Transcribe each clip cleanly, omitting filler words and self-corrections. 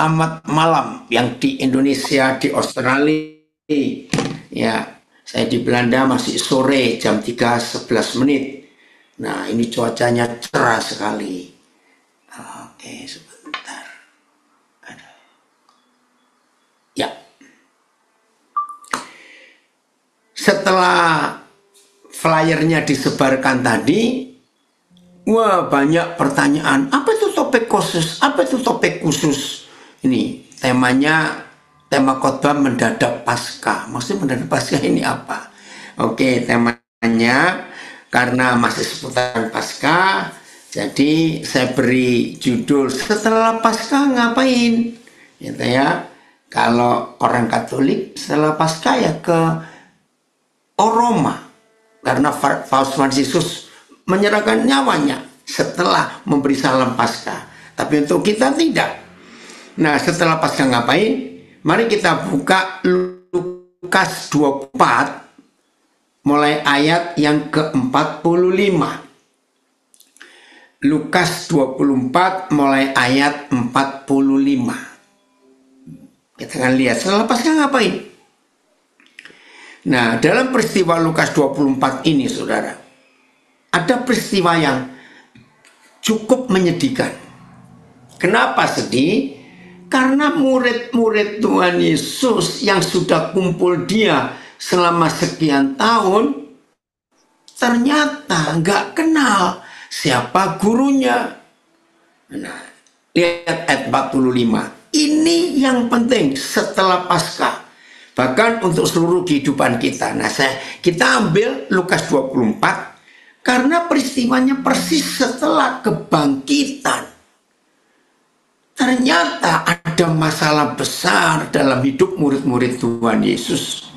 selamat malam yang di Indonesia, di Australia. Ya, saya di Belanda masih sore jam 3:11. Nah, ini cuacanya cerah sekali. Oke, sebentar. Ya. Setelah flyernya disebarkan tadi, wah, banyak pertanyaan. Apa itu topik khusus? Apa itu topik khusus? Ini temanya, tema khotbah mendadak Paskah. Maksudnya mendadak Paskah ini apa? Oke, temanya karena masih seputaran Paskah, jadi saya beri judul setelah Paskah ngapain? Gitu ya. Kalau orang Katolik setelah Paskah ya ke Roma, karena Paus Fransiskus menyerahkan nyawanya setelah memberi salam Paskah. Tapi untuk kita tidak. Nah, setelah Paskah ngapain? Mari kita buka Lukas 24 mulai ayat yang ke-45. Lukas 24 mulai ayat 45. Kita akan lihat setelah Paskah ngapain. Nah, dalam peristiwa Lukas 24 ini, saudara, ada peristiwa yang cukup menyedihkan. Kenapa sedih? Karena murid-murid Tuhan Yesus yang sudah kumpul dia selama sekian tahun, ternyata nggak kenal siapa gurunya. Nah, lihat ayat 45. Ini yang penting setelah Paskah. Bahkan untuk seluruh kehidupan kita. Nah, kita ambil Lukas 24 karena peristiwanya persis setelah kebangkitan. Ternyata ada masalah besar dalam hidup murid-murid Tuhan Yesus.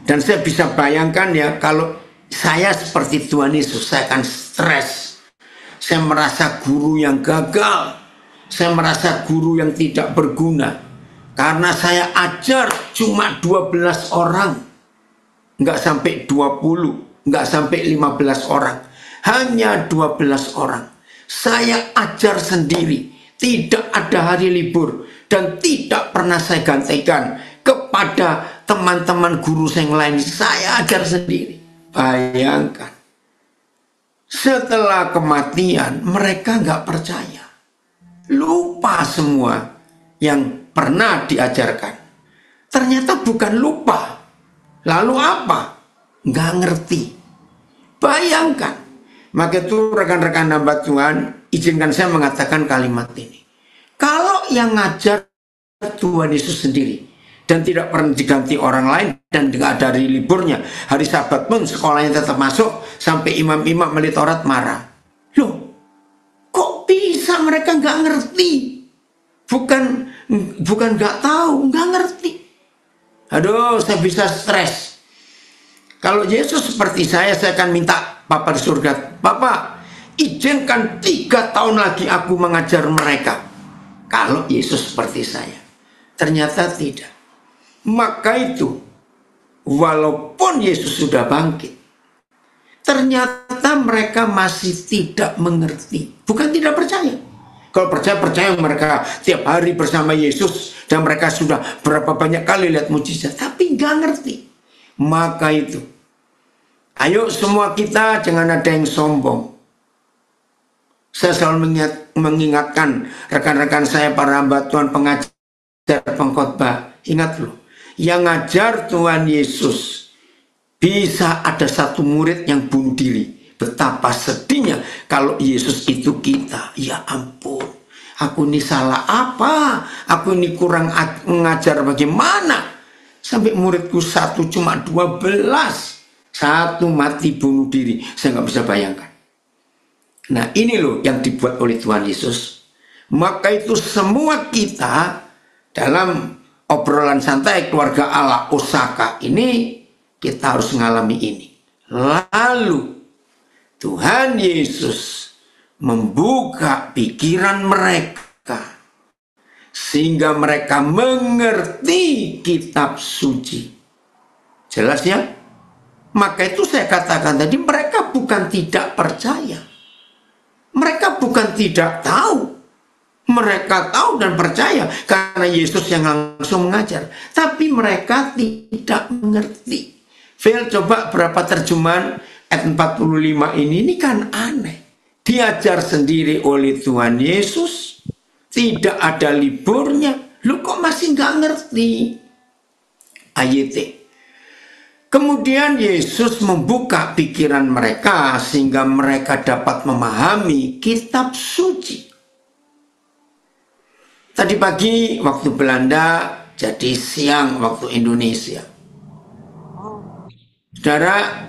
Dan saya bisa bayangkan ya, kalau saya seperti Tuhan Yesus, saya akan stres. Saya merasa guru yang gagal. Saya merasa guru yang tidak berguna. Karena saya ajar cuma 12 orang. Nggak sampai 20, nggak sampai 15 orang. Hanya 12 orang. Saya ajar sendiri. Tidak ada hari libur. Dan tidak pernah saya gantikan kepada teman-teman guru yang lain. Saya ajar sendiri. Bayangkan. Setelah kematian, mereka nggak percaya. Lupa semua yang pernah diajarkan. Ternyata bukan lupa. Lalu apa? Nggak ngerti. Bayangkan. Maka itu rekan-rekan hamba Tuhan, izinkan saya mengatakan kalimat ini. Kalau yang ngajar Tuhan Yesus sendiri dan tidak pernah diganti orang lain dan tidak ada hari liburnya, hari Sabat pun sekolahnya tetap masuk sampai imam-imam ahli Taurat marah. Loh, kok bisa mereka nggak ngerti? Bukan nggak tahu, nggak ngerti. Aduh, saya bisa stres. Kalau Yesus seperti saya akan minta Bapa di surga, Bapak, izinkan 3 tahun lagi aku mengajar mereka. Kalau Yesus seperti saya. Ternyata tidak. Maka itu, walaupun Yesus sudah bangkit, ternyata mereka masih tidak mengerti. Bukan tidak percaya. Kalau percaya mereka tiap hari bersama Yesus dan mereka sudah berapa banyak kali lihat mujizat, tapi nggak ngerti. Maka itu, ayo semua kita jangan ada yang sombong. Saya selalu mengingatkan rekan-rekan saya, para hamba Tuhan, pengajar, pengkhotbah, ingat loh, yang ngajar Tuhan Yesus bisa ada satu murid yang bunuh diri. Betapa sedihnya kalau Yesus itu kita. Ya ampun, aku ini salah apa? Aku ini kurang mengajar bagaimana? Sampai muridku satu cuma 12. Satu mati bunuh diri. Saya nggak bisa bayangkan. Nah, ini loh yang dibuat oleh Tuhan Yesus. Maka itu semua kita dalam obrolan santai keluarga Allah Osaka ini, kita harus mengalami ini. Lalu Tuhan Yesus membuka pikiran mereka sehingga mereka mengerti kitab suci. Jelas ya? Maka itu saya katakan tadi, mereka bukan tidak percaya. Mereka bukan tidak tahu. Mereka tahu dan percaya karena Yesus yang langsung mengajar. Tapi mereka tidak mengerti. Phil, coba berapa terjemahan ayat 45 ini kan aneh. Diajar sendiri oleh Tuhan Yesus. Tidak ada liburnya. Lu kok masih nggak ngerti? AYT. Kemudian Yesus membuka pikiran mereka sehingga mereka dapat memahami kitab suci. Tadi pagi waktu Belanda, jadi siang waktu Indonesia. Saudara,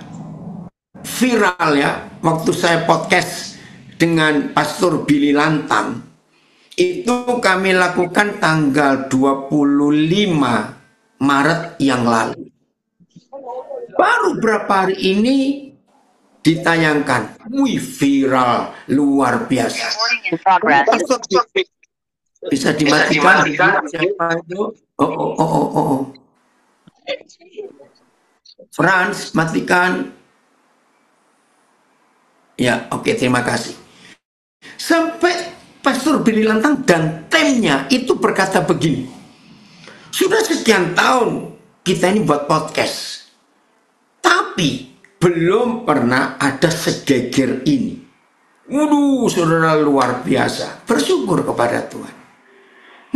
viral ya, waktu saya podcast dengan Pastor Billy Lantang, itu kami lakukan tanggal 25 Maret yang lalu. Baru berapa hari ini ditayangkan. Wih, viral, luar biasa. Bisa dimatikan. Siapa itu? Oh. Frans, matikan. Ya, oke, terima kasih. Sampai Pastor Billy Lantang dan timnya itu berkata begini. Sudah sekian tahun kita ini buat podcast. Tapi belum pernah ada segeger ini. Waduh, saudara, luar biasa. Bersyukur kepada Tuhan.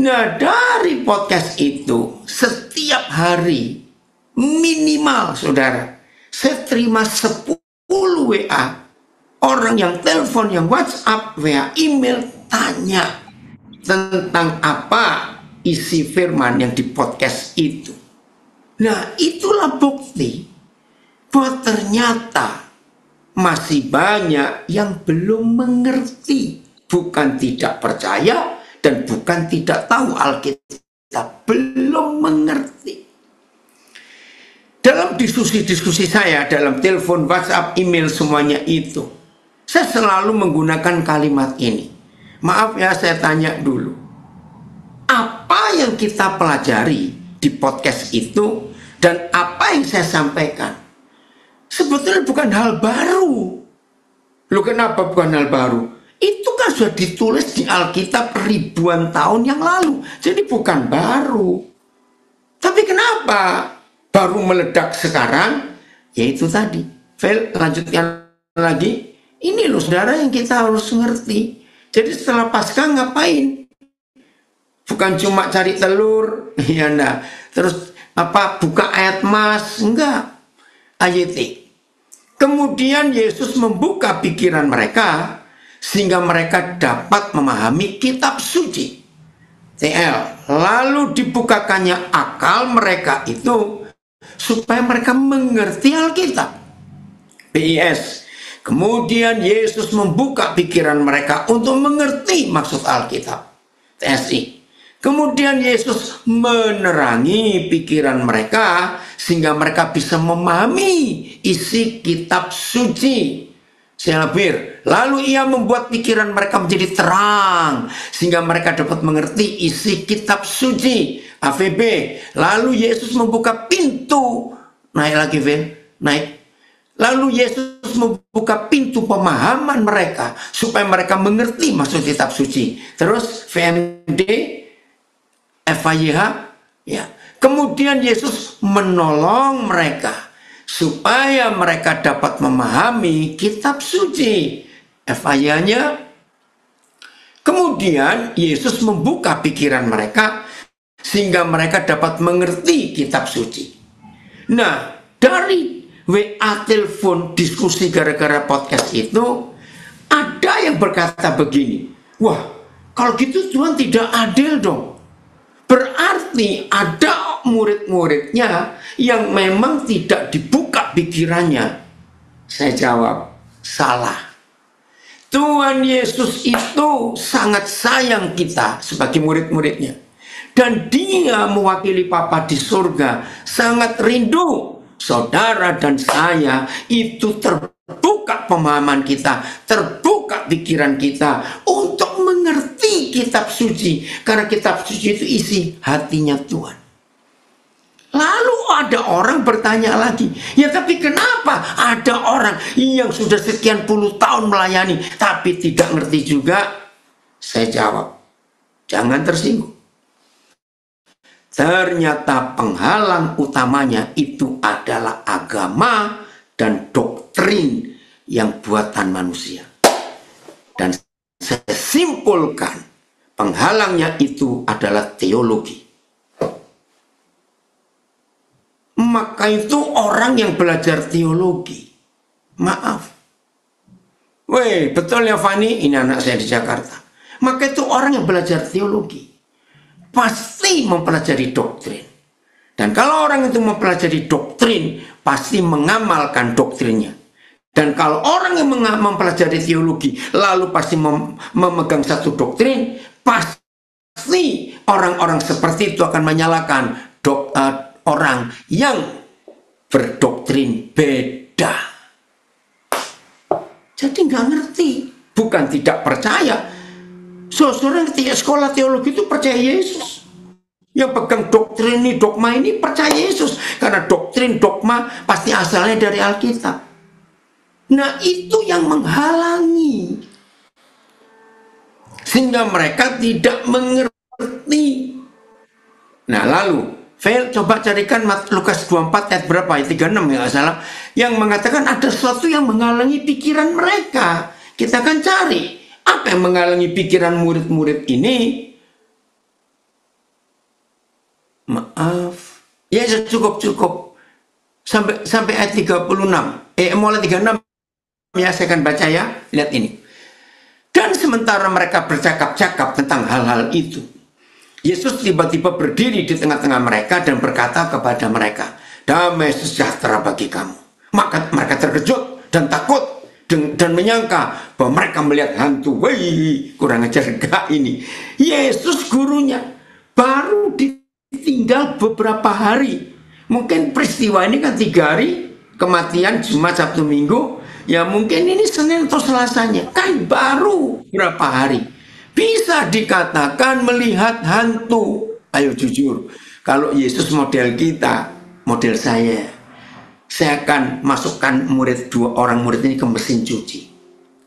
Nah, dari podcast itu setiap hari minimal, saudara, saya terima 10 WA. Orang yang telepon, yang WhatsApp, WA, email, tanya tentang apa isi firman yang di podcast itu. Nah, itulah bukti bahwa ternyata masih banyak yang belum mengerti. Bukan tidak percaya dan bukan tidak tahu Alkitab. Belum mengerti. Dalam diskusi-diskusi saya, dalam telepon, WhatsApp, email, semuanya itu, saya selalu menggunakan kalimat ini. Maaf ya, saya tanya dulu. Apa yang kita pelajari di podcast itu dan apa yang saya sampaikan sebetulnya bukan hal baru. Loh, kenapa bukan hal baru? Itu kan sudah ditulis di Alkitab ribuan tahun yang lalu. Jadi bukan baru. Tapi kenapa baru meledak sekarang? Yaitu tadi. Fel, lanjutkan lagi. Ini loh saudara yang kita harus ngerti. Jadi setelah Paskah ngapain? Bukan cuma cari telur. Ya enggak. Terus buka ayat mas? Enggak. AYT. Kemudian Yesus membuka pikiran mereka sehingga mereka dapat memahami kitab suci. TL. Lalu dibukakannya akal mereka itu supaya mereka mengerti Alkitab. PIS. Kemudian Yesus membuka pikiran mereka untuk mengerti maksud Alkitab. TSI. Kemudian Yesus menerangi pikiran mereka sehingga mereka bisa memahami isi kitab suci. Saya lebih. Lalu ia membuat pikiran mereka menjadi terang sehingga mereka dapat mengerti isi kitab suci. AVB. Lalu Yesus membuka pintu. Naik lagi, Vin. Naik. Lalu Yesus membuka pintu pemahaman mereka supaya mereka mengerti maksud kitab suci. Terus VMD, FIH, ya. Kemudian Yesus menolong mereka supaya mereka dapat memahami kitab suci. FIH-nya. Kemudian Yesus membuka pikiran mereka sehingga mereka dapat mengerti kitab suci. Nah, dari WA, telepon, diskusi gara-gara podcast itu, ada yang berkata begini, wah, kalau gitu Tuhan tidak adil dong. Berarti ada murid-muridnya yang memang tidak dibuka pikirannya. Saya jawab, salah. Tuhan Yesus itu sangat sayang kita sebagai murid-muridnya. Dan dia mewakili Bapa di surga sangat rindu saudara dan saya itu terbuka pemahaman kita, terbuka pikiran kita untuk mengerti kitab suci. Karena kitab suci itu isi hatinya Tuhan. Lalu ada orang bertanya lagi, ya tapi kenapa ada orang yang sudah sekian puluh tahun melayani tapi tidak ngerti juga? Saya jawab, Jangan tersinggung. Ternyata penghalang utamanya itu adalah agama dan doktrin yang buatan manusia. Dan saya simpulkan, penghalangnya itu adalah teologi. Maka itu orang yang belajar teologi, maaf. Weh, betul ya Fani, ini anak saya di Jakarta. Maka itu orang yang belajar teologi pasti mempelajari doktrin. Dan kalau orang itu mempelajari doktrin, pasti mengamalkan doktrinnya. Dan kalau orang yang mempelajari teologi, lalu pasti memegang satu doktrin, pasti orang-orang seperti itu akan menyalahkan orang yang berdoktrin beda. Jadi nggak ngerti, bukan tidak percaya. Saudara yang sekolah teologi itu percaya Yesus. Yang pegang doktrin ini, dogma ini percaya Yesus. Karena doktrin, dogma pasti asalnya dari Alkitab. Nah itu yang menghalangi. Sehingga mereka tidak mengerti. Nah lalu, coba carikan Lukas 24 ayat berapa? Ayat 36 ya nggak salah. Yang mengatakan ada sesuatu yang menghalangi pikiran mereka. Kita akan cari. Apa yang menghalangi pikiran murid-murid ini? Maaf. Ya cukup. Sampai ayat 36. Mulai 36 ya saya akan baca ya. Lihat ini. Dan sementara mereka bercakap-cakap tentang hal-hal itu, Yesus tiba-tiba berdiri di tengah-tengah mereka dan berkata kepada mereka, damai sejahtera bagi kamu. Maka mereka terkejut dan takut. Dan menyangka bahwa mereka melihat hantu. Wih, kurang ajar gak ini. Yesus gurunya baru ditinggal beberapa hari. Mungkin peristiwa ini kan 3 hari. Kematian Jumat, Sabtu, Minggu. Ya mungkin ini Senin atau Selasanya. Kan baru berapa hari. Bisa dikatakan melihat hantu. Ayo jujur. Kalau Yesus model kita, model saya akan masukkan orang murid ini ke mesin cuci.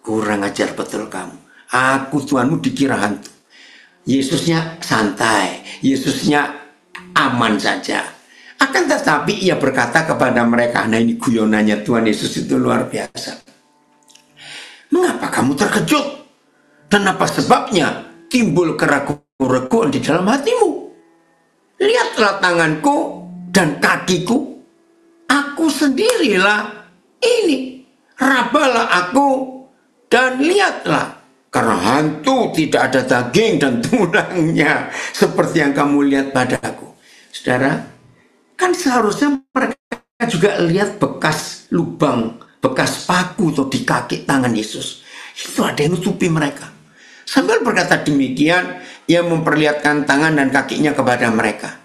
Kurang ajar betul kamu. Aku Tuhanmu dikira hantu. Yesusnya santai. Yesusnya aman saja. Akan tetapi ia berkata kepada mereka, nah ini guyonannya Tuhan Yesus itu luar biasa. Mengapa kamu terkejut? Dan apa sebabnya timbul keraguan-keraguan di dalam hatimu? Lihatlah tanganku dan kakiku. Aku sendirilah ini. Rabalah aku dan lihatlah. Karena hantu tidak ada daging dan tulangnya seperti yang kamu lihat padaku. Saudara, kan seharusnya mereka juga lihat bekas lubang, bekas paku atau di kaki tangan Yesus. Itu ada yang nutupi mereka. Sambil berkata demikian, ia memperlihatkan tangan dan kakinya kepada mereka.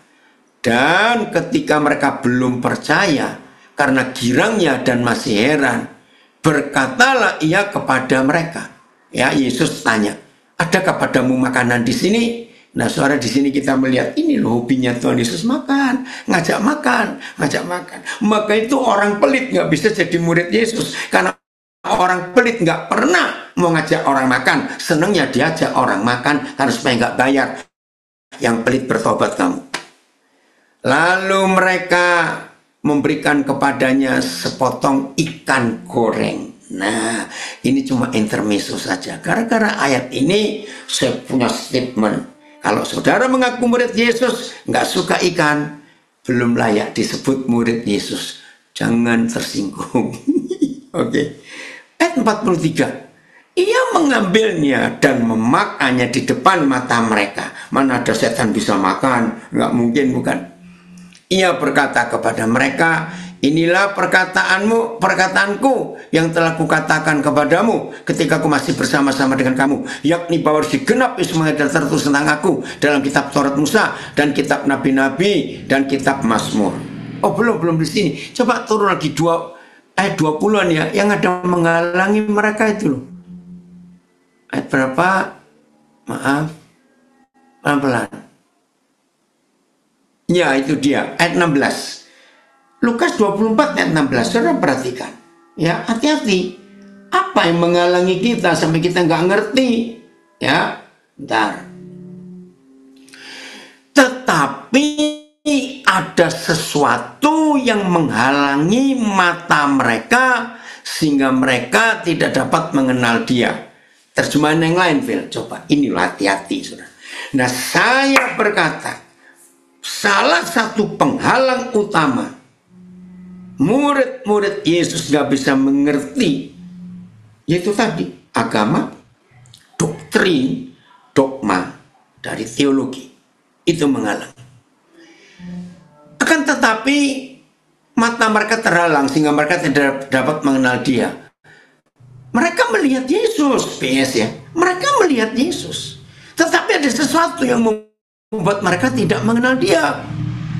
Dan ketika mereka belum percaya, karena girangnya dan masih heran, berkatalah ia kepada mereka. Ya, Yesus tanya, adakah padamu makanan di sini? Nah, saudara, di sini kita melihat ini loh hobinya Tuhan Yesus makan, ngajak makan. Maka itu orang pelit nggak bisa jadi murid Yesus, karena orang pelit nggak pernah mau ngajak orang makan. Senangnya diajak orang makan karena supaya nggak bayar. Yang pelit bertobat kamu. Lalu mereka memberikan kepadanya sepotong ikan goreng. Nah, ini cuma intermezzo saja. Gara-gara ayat ini saya punya statement. Kalau saudara mengaku murid Yesus, nggak suka ikan, belum layak disebut murid Yesus. Jangan tersinggung. Oke. Ayat 43. Ia mengambilnya dan memakannya di depan mata mereka. Mana ada setan bisa makan? Nggak mungkin, bukan? Ia berkata kepada mereka, inilah perkataanku yang telah kukatakan kepadamu ketika aku masih bersama-sama dengan kamu, yakni bahwa harus digenapi semua yang tertulis tentang aku dalam kitab Taurat Musa dan kitab Nabi-Nabi dan kitab Mazmur. Oh, belum di sini. Coba turun lagi ayat 20-an ya, yang ada menghalangi mereka itu loh. Ayat berapa? Maaf, pelan-pelan. Ya, itu dia, ayat 16. Lukas 24 ayat 16. Saudara perhatikan. Ya, hati-hati. Apa yang menghalangi kita sampai kita nggak ngerti? Ya, bentar. tetapi ada sesuatu yang menghalangi mata mereka sehingga mereka tidak dapat mengenal dia. Terjemahan yang lain, Phil, coba ini hati-hati, saudara. Nah, saya berkata, salah satu penghalang utama murid-murid Yesus gak bisa mengerti, yaitu tadi agama, doktrin, dogma dari teologi. Itu menghalangi. Akan tetapi mata mereka terhalang sehingga mereka tidak dapat mengenal dia. Mereka melihat Yesus, PS ya. Mereka melihat Yesus. Tetapi ada sesuatu yang membuat mereka tidak mengenal dia.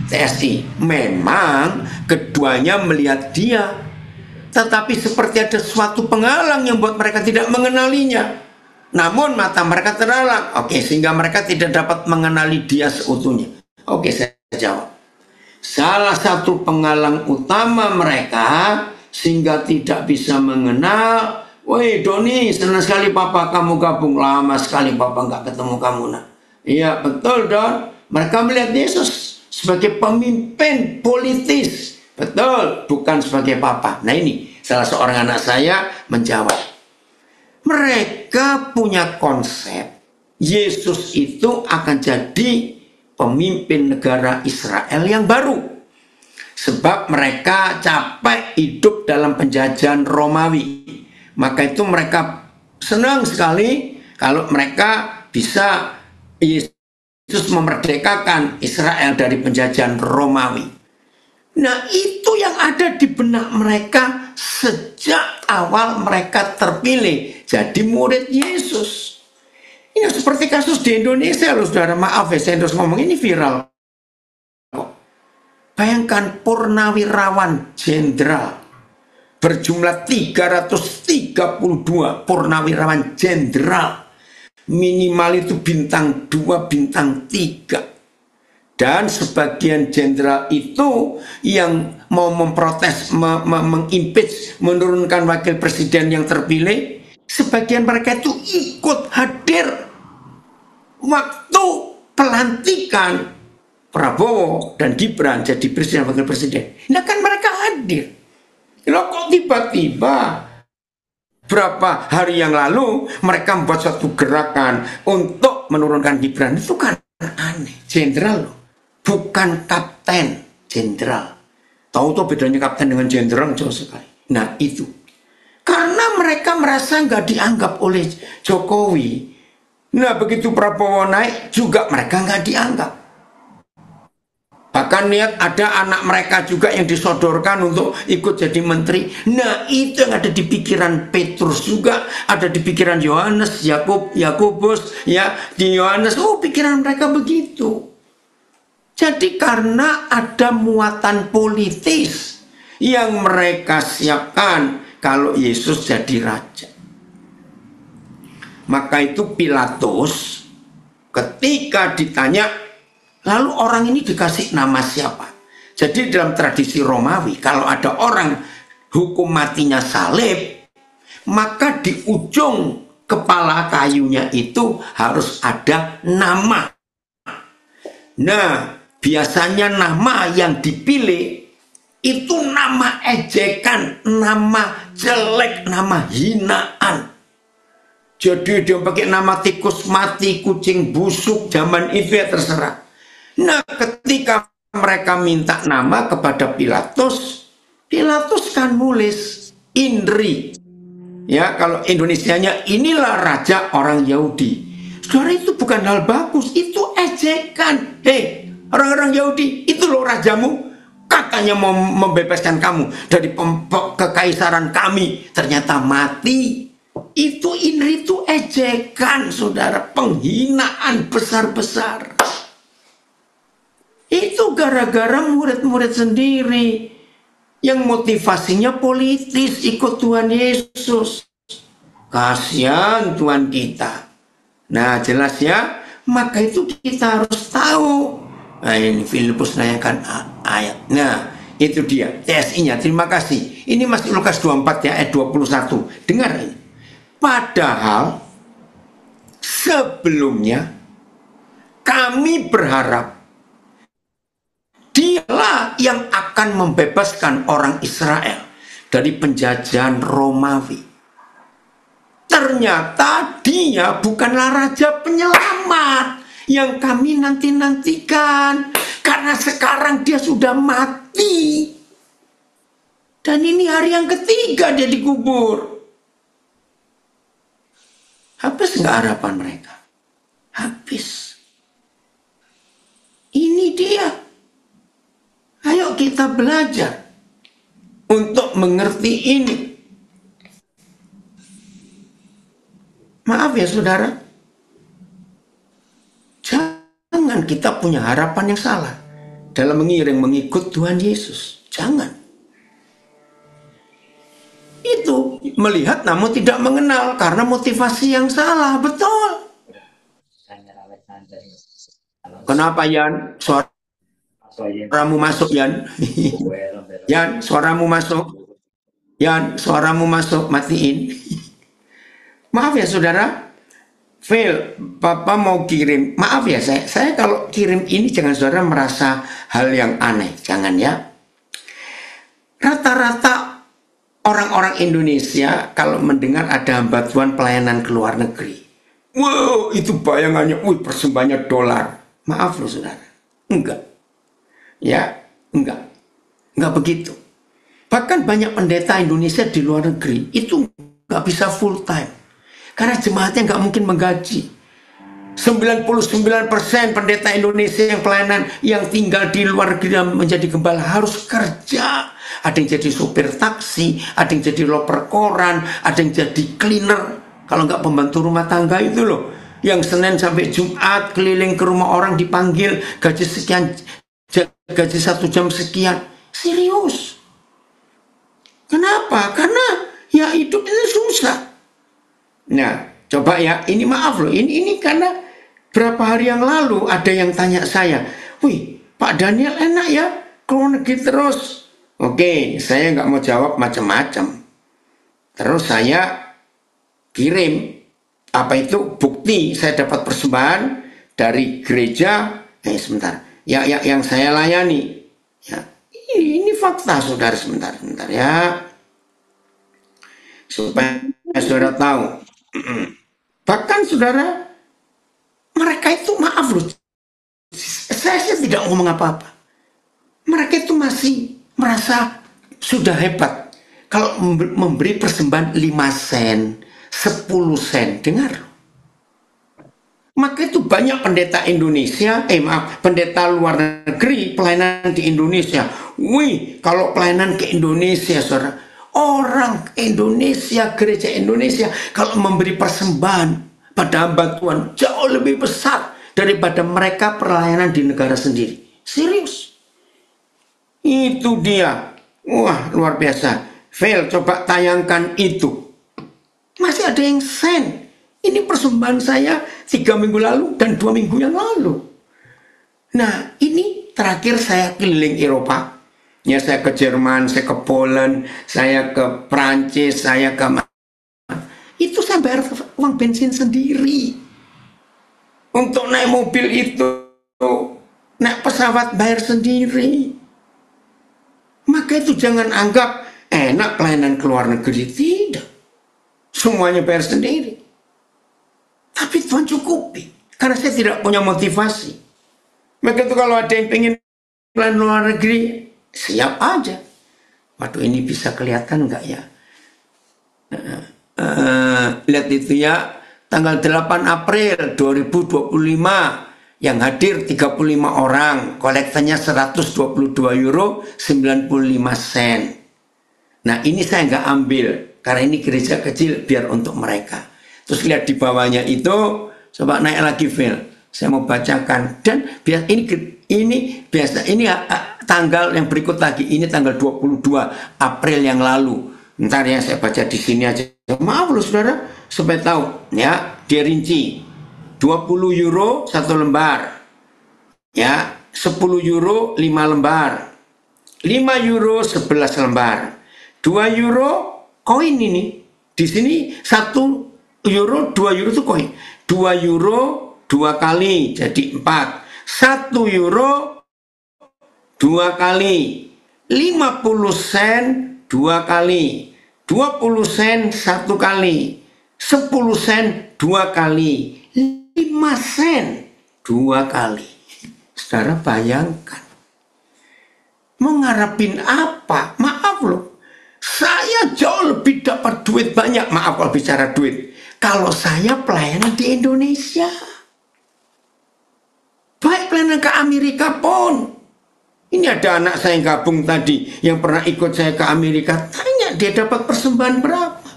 TSI, memang keduanya melihat dia. Tetapi seperti ada suatu penghalang yang membuat mereka tidak mengenalinya. Namun mata mereka terhalang. Oke, sehingga mereka tidak dapat mengenali dia seutuhnya. Oke, saya jawab. Salah satu penghalang utama mereka sehingga tidak bisa mengenal. Woi Doni, senang sekali papa kamu gabung. Lama sekali papa nggak ketemu kamu. Nah, iya betul Don. Mereka melihat Yesus sebagai pemimpin politis. Betul, bukan sebagai papa. Nah ini salah seorang anak saya menjawab. Mereka punya konsep Yesus itu akan jadi pemimpin negara Israel yang baru. Sebab mereka capek hidup dalam penjajahan Romawi. Maka itu mereka senang sekali kalau mereka bisa Yesus memerdekakan Israel dari penjajahan Romawi. Nah itu yang ada di benak mereka sejak awal mereka terpilih jadi murid Yesus. Ini seperti kasus di Indonesia loh saudara. Maaf ya saya terus ngomong ini viral. Bayangkan purnawirawan jenderal berjumlah 332 purnawirawan jenderal. Minimal itu bintang 2, bintang 3. Dan sebagian jenderal itu yang mau memprotes, mengimpeach, menurunkan wakil presiden yang terpilih, sebagian mereka itu ikut hadir waktu pelantikan Prabowo dan Gibran jadi presiden wakil presiden. Nah kan mereka hadir. Loh kok tiba-tiba berapa hari yang lalu mereka membuat suatu gerakan untuk menurunkan Gibran? Itu kan aneh. Jenderal loh, bukan kapten, jenderal. Tahu tuh bedanya kapten dengan jenderal jauh sekali. Nah itu karena mereka merasa nggak dianggap oleh Jokowi. Nah begitu Prabowo naik juga mereka nggak dianggap. Bahkan lihat ada anak mereka juga yang disodorkan untuk ikut jadi menteri. Nah itu yang ada di pikiran Petrus juga. Ada di pikiran Yohanes, Yakobus, ya di Yohanes. Oh pikiran mereka begitu. Jadi karena ada muatan politis yang mereka siapkan kalau Yesus jadi raja. Maka itu Pilatus ketika ditanya, lalu orang ini dikasih nama siapa? Jadi dalam tradisi Romawi, kalau ada orang hukum matinya salib, maka di ujung kepala kayunya itu harus ada nama. Nah, biasanya nama yang dipilih itu nama ejekan, nama jelek, nama hinaan. Jadi dia pakai nama tikus mati, kucing busuk, zaman itu ya terserah. Nah ketika mereka minta nama kepada Pilatus, Pilatus kan nulis Indri. Ya kalau Indonesianya inilah raja orang Yahudi. Saudara itu bukan hal bagus, itu ejekan. Hei orang-orang Yahudi, itu loh rajamu. Katanya mau membebaskan kamu dari kekaisaran kami, ternyata mati. Itu Indri itu ejekan saudara, penghinaan besar-besar. Itu gara-gara murid-murid sendiri yang motivasinya politis ikut Tuhan Yesus. Kasihan Tuhan kita. Nah jelas ya, maka itu kita harus tahu. Nah ini Filipus nanyakan ayat. Nah itu dia TSI-nya. Terima kasih. Ini masih Lukas 24 ya, ayat 21. Dengar ini. Padahal sebelumnya kami berharap dialah yang akan membebaskan orang Israel dari penjajahan Romawi. Ternyata dia bukanlah raja penyelamat yang kami nanti-nantikan, karena sekarang dia sudah mati. Dan ini hari yang ketiga dia dikubur. Habis nggak harapan mereka? Habis. Ini dia. Ayo kita belajar untuk mengerti ini. Maaf ya saudara, jangan kita punya harapan yang salah dalam mengikut Tuhan Yesus. Jangan. Itu melihat namun tidak mengenal karena motivasi yang salah. Betul. Kenapa Yan? Suaramu masuk Yan. Yan, suaramu masuk. Yan, suaramu masuk. Matiin. Maaf ya saudara. Phil, Papa mau kirim. Maaf ya, saya kalau kirim ini jangan saudara merasa hal yang aneh. Jangan ya. Rata-rata orang-orang Indonesia kalau mendengar ada hamba Tuhan pelayanan ke luar negeri, wow, itu bayangannya, persembahannya $. Maaf loh saudara, enggak. Ya, enggak begitu. Bahkan banyak pendeta Indonesia di luar negeri itu enggak bisa full time, karena jemaatnya enggak mungkin menggaji. 99% pendeta Indonesia yang pelayanan yang tinggal di luar negeri menjadi gembala harus kerja. Ada yang jadi sopir taksi, ada yang jadi loper koran, ada yang jadi cleaner. Kalau nggak pembantu rumah tangga itu loh, yang Senin sampai Jumat keliling ke rumah orang dipanggil, gaji sekian, gaji 1 jam sekian. Serius. Kenapa? Karena ya hidup itu susah. Nah, coba ya, ini maaf loh, ini karena berapa hari yang lalu ada yang tanya saya, wih Pak Daniel enak ya ke luar negeri terus. Oke, saya nggak mau jawab macam-macam. Terus saya kirim apa itu bukti saya dapat persembahan dari gereja. Sebentar, yang saya layani. Ya, ini fakta saudara, sebentar ya, supaya saudara tahu. Bahkan saudara, mereka itu maaf loh, saya tidak ngomong apa-apa. Mereka itu masih merasa sudah hebat kalau memberi persembahan 5 sen, 10 sen. Dengar. Maka itu banyak pendeta Indonesia, pendeta luar negeri pelayanan di Indonesia. Wih, kalau pelayanan ke Indonesia, saudara, orang Indonesia, gereja Indonesia kalau memberi persembahan pada hamba Tuhan jauh lebih besar daripada mereka pelayanan di negara sendiri. Serius. Itu dia. Wah, luar biasa. Phil, coba tayangkan itu. Masih ada yang sen. Ini persembahan saya 3 minggu lalu dan 2 minggu yang lalu. Nah, ini terakhir saya keliling Eropa. Ya, saya ke Jerman, saya ke Poland, saya ke Prancis, saya ke... Itu saya bayar uang bensin sendiri. Untuk naik mobil itu, naik pesawat bayar sendiri. Maka itu jangan anggap enak pelayanan ke luar negeri. Tidak. Semuanya bayar sendiri. Tapi Tuhan cukupi. Karena saya tidak punya motivasi. Maka itu kalau ada yang pengen pelayanan luar negeri, siap aja. Waduh, ini bisa kelihatan nggak ya? Lihat itu ya. Tanggal 8 April 2025. Yang hadir 35 orang, kolektanya €122.95. Nah, ini saya nggak ambil karena ini gereja kecil, biar untuk mereka. Terus lihat di bawahnya itu, coba naik lagi Phil. Saya mau bacakan, dan ini biasa ini tanggal yang berikut lagi, ini tanggal 22 April yang lalu. Ntar ya, saya baca di sini aja. Maaf loh saudara, supaya tahu ya, dirinci. €20 1 lembar, ya, €10 5 lembar, €5 11 lembar, €2 koin ini. Di sini €1 €2 itu koin, €2 2 kali jadi 4, €1 2 kali, 50 sen 2 kali, 20 sen 1 kali, 10 sen 2 kali, 5 sen 2 kali. Saudara bayangkan, mau ngarepin apa? Maaf loh, saya jauh lebih dapat duit banyak, maaf kalau bicara duit, kalau saya pelayanan di Indonesia. Baik pelayanan ke Amerika pun. Ini ada anak saya yang gabung tadi, yang pernah ikut saya ke Amerika, tanya dia dapat persembahan berapa.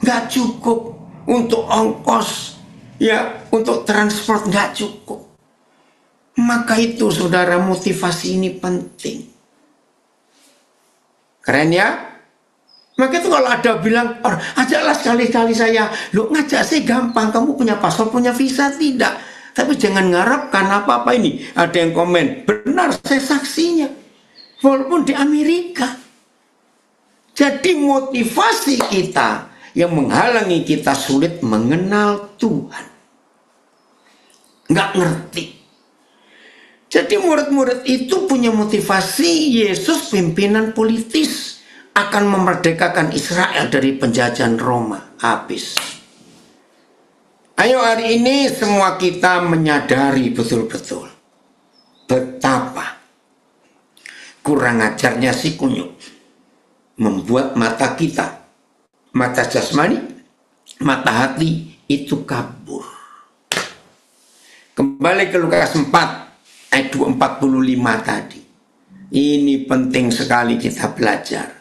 Nggak cukup untuk ongkos, ya, untuk transport nggak cukup. Maka itu saudara, motivasi ini penting. Keren ya? Maka itu kalau ada bilang, oh, ajaklah sekali-kali saya. Loh, ngajak saya gampang, kamu punya paspor, punya visa, tidak. Tapi jangan ngarapkan apa-apa ini. Ada yang komen, benar saya saksinya. Walaupun di Amerika. Jadi motivasi kita yang menghalangi kita sulit mengenal Tuhan. Nggak ngerti. Jadi murid-murid itu punya motivasi, Yesus pimpinan politis akan memerdekakan Israel dari penjajahan Roma. Habis. Ayo hari ini semua kita menyadari betul-betul betapa kurang ajarnya si kunyuk membuat mata kita, mata jasmani, mata hati itu kabur. Kembali ke Lukas 4 ayat 245 tadi. Ini penting sekali kita belajar.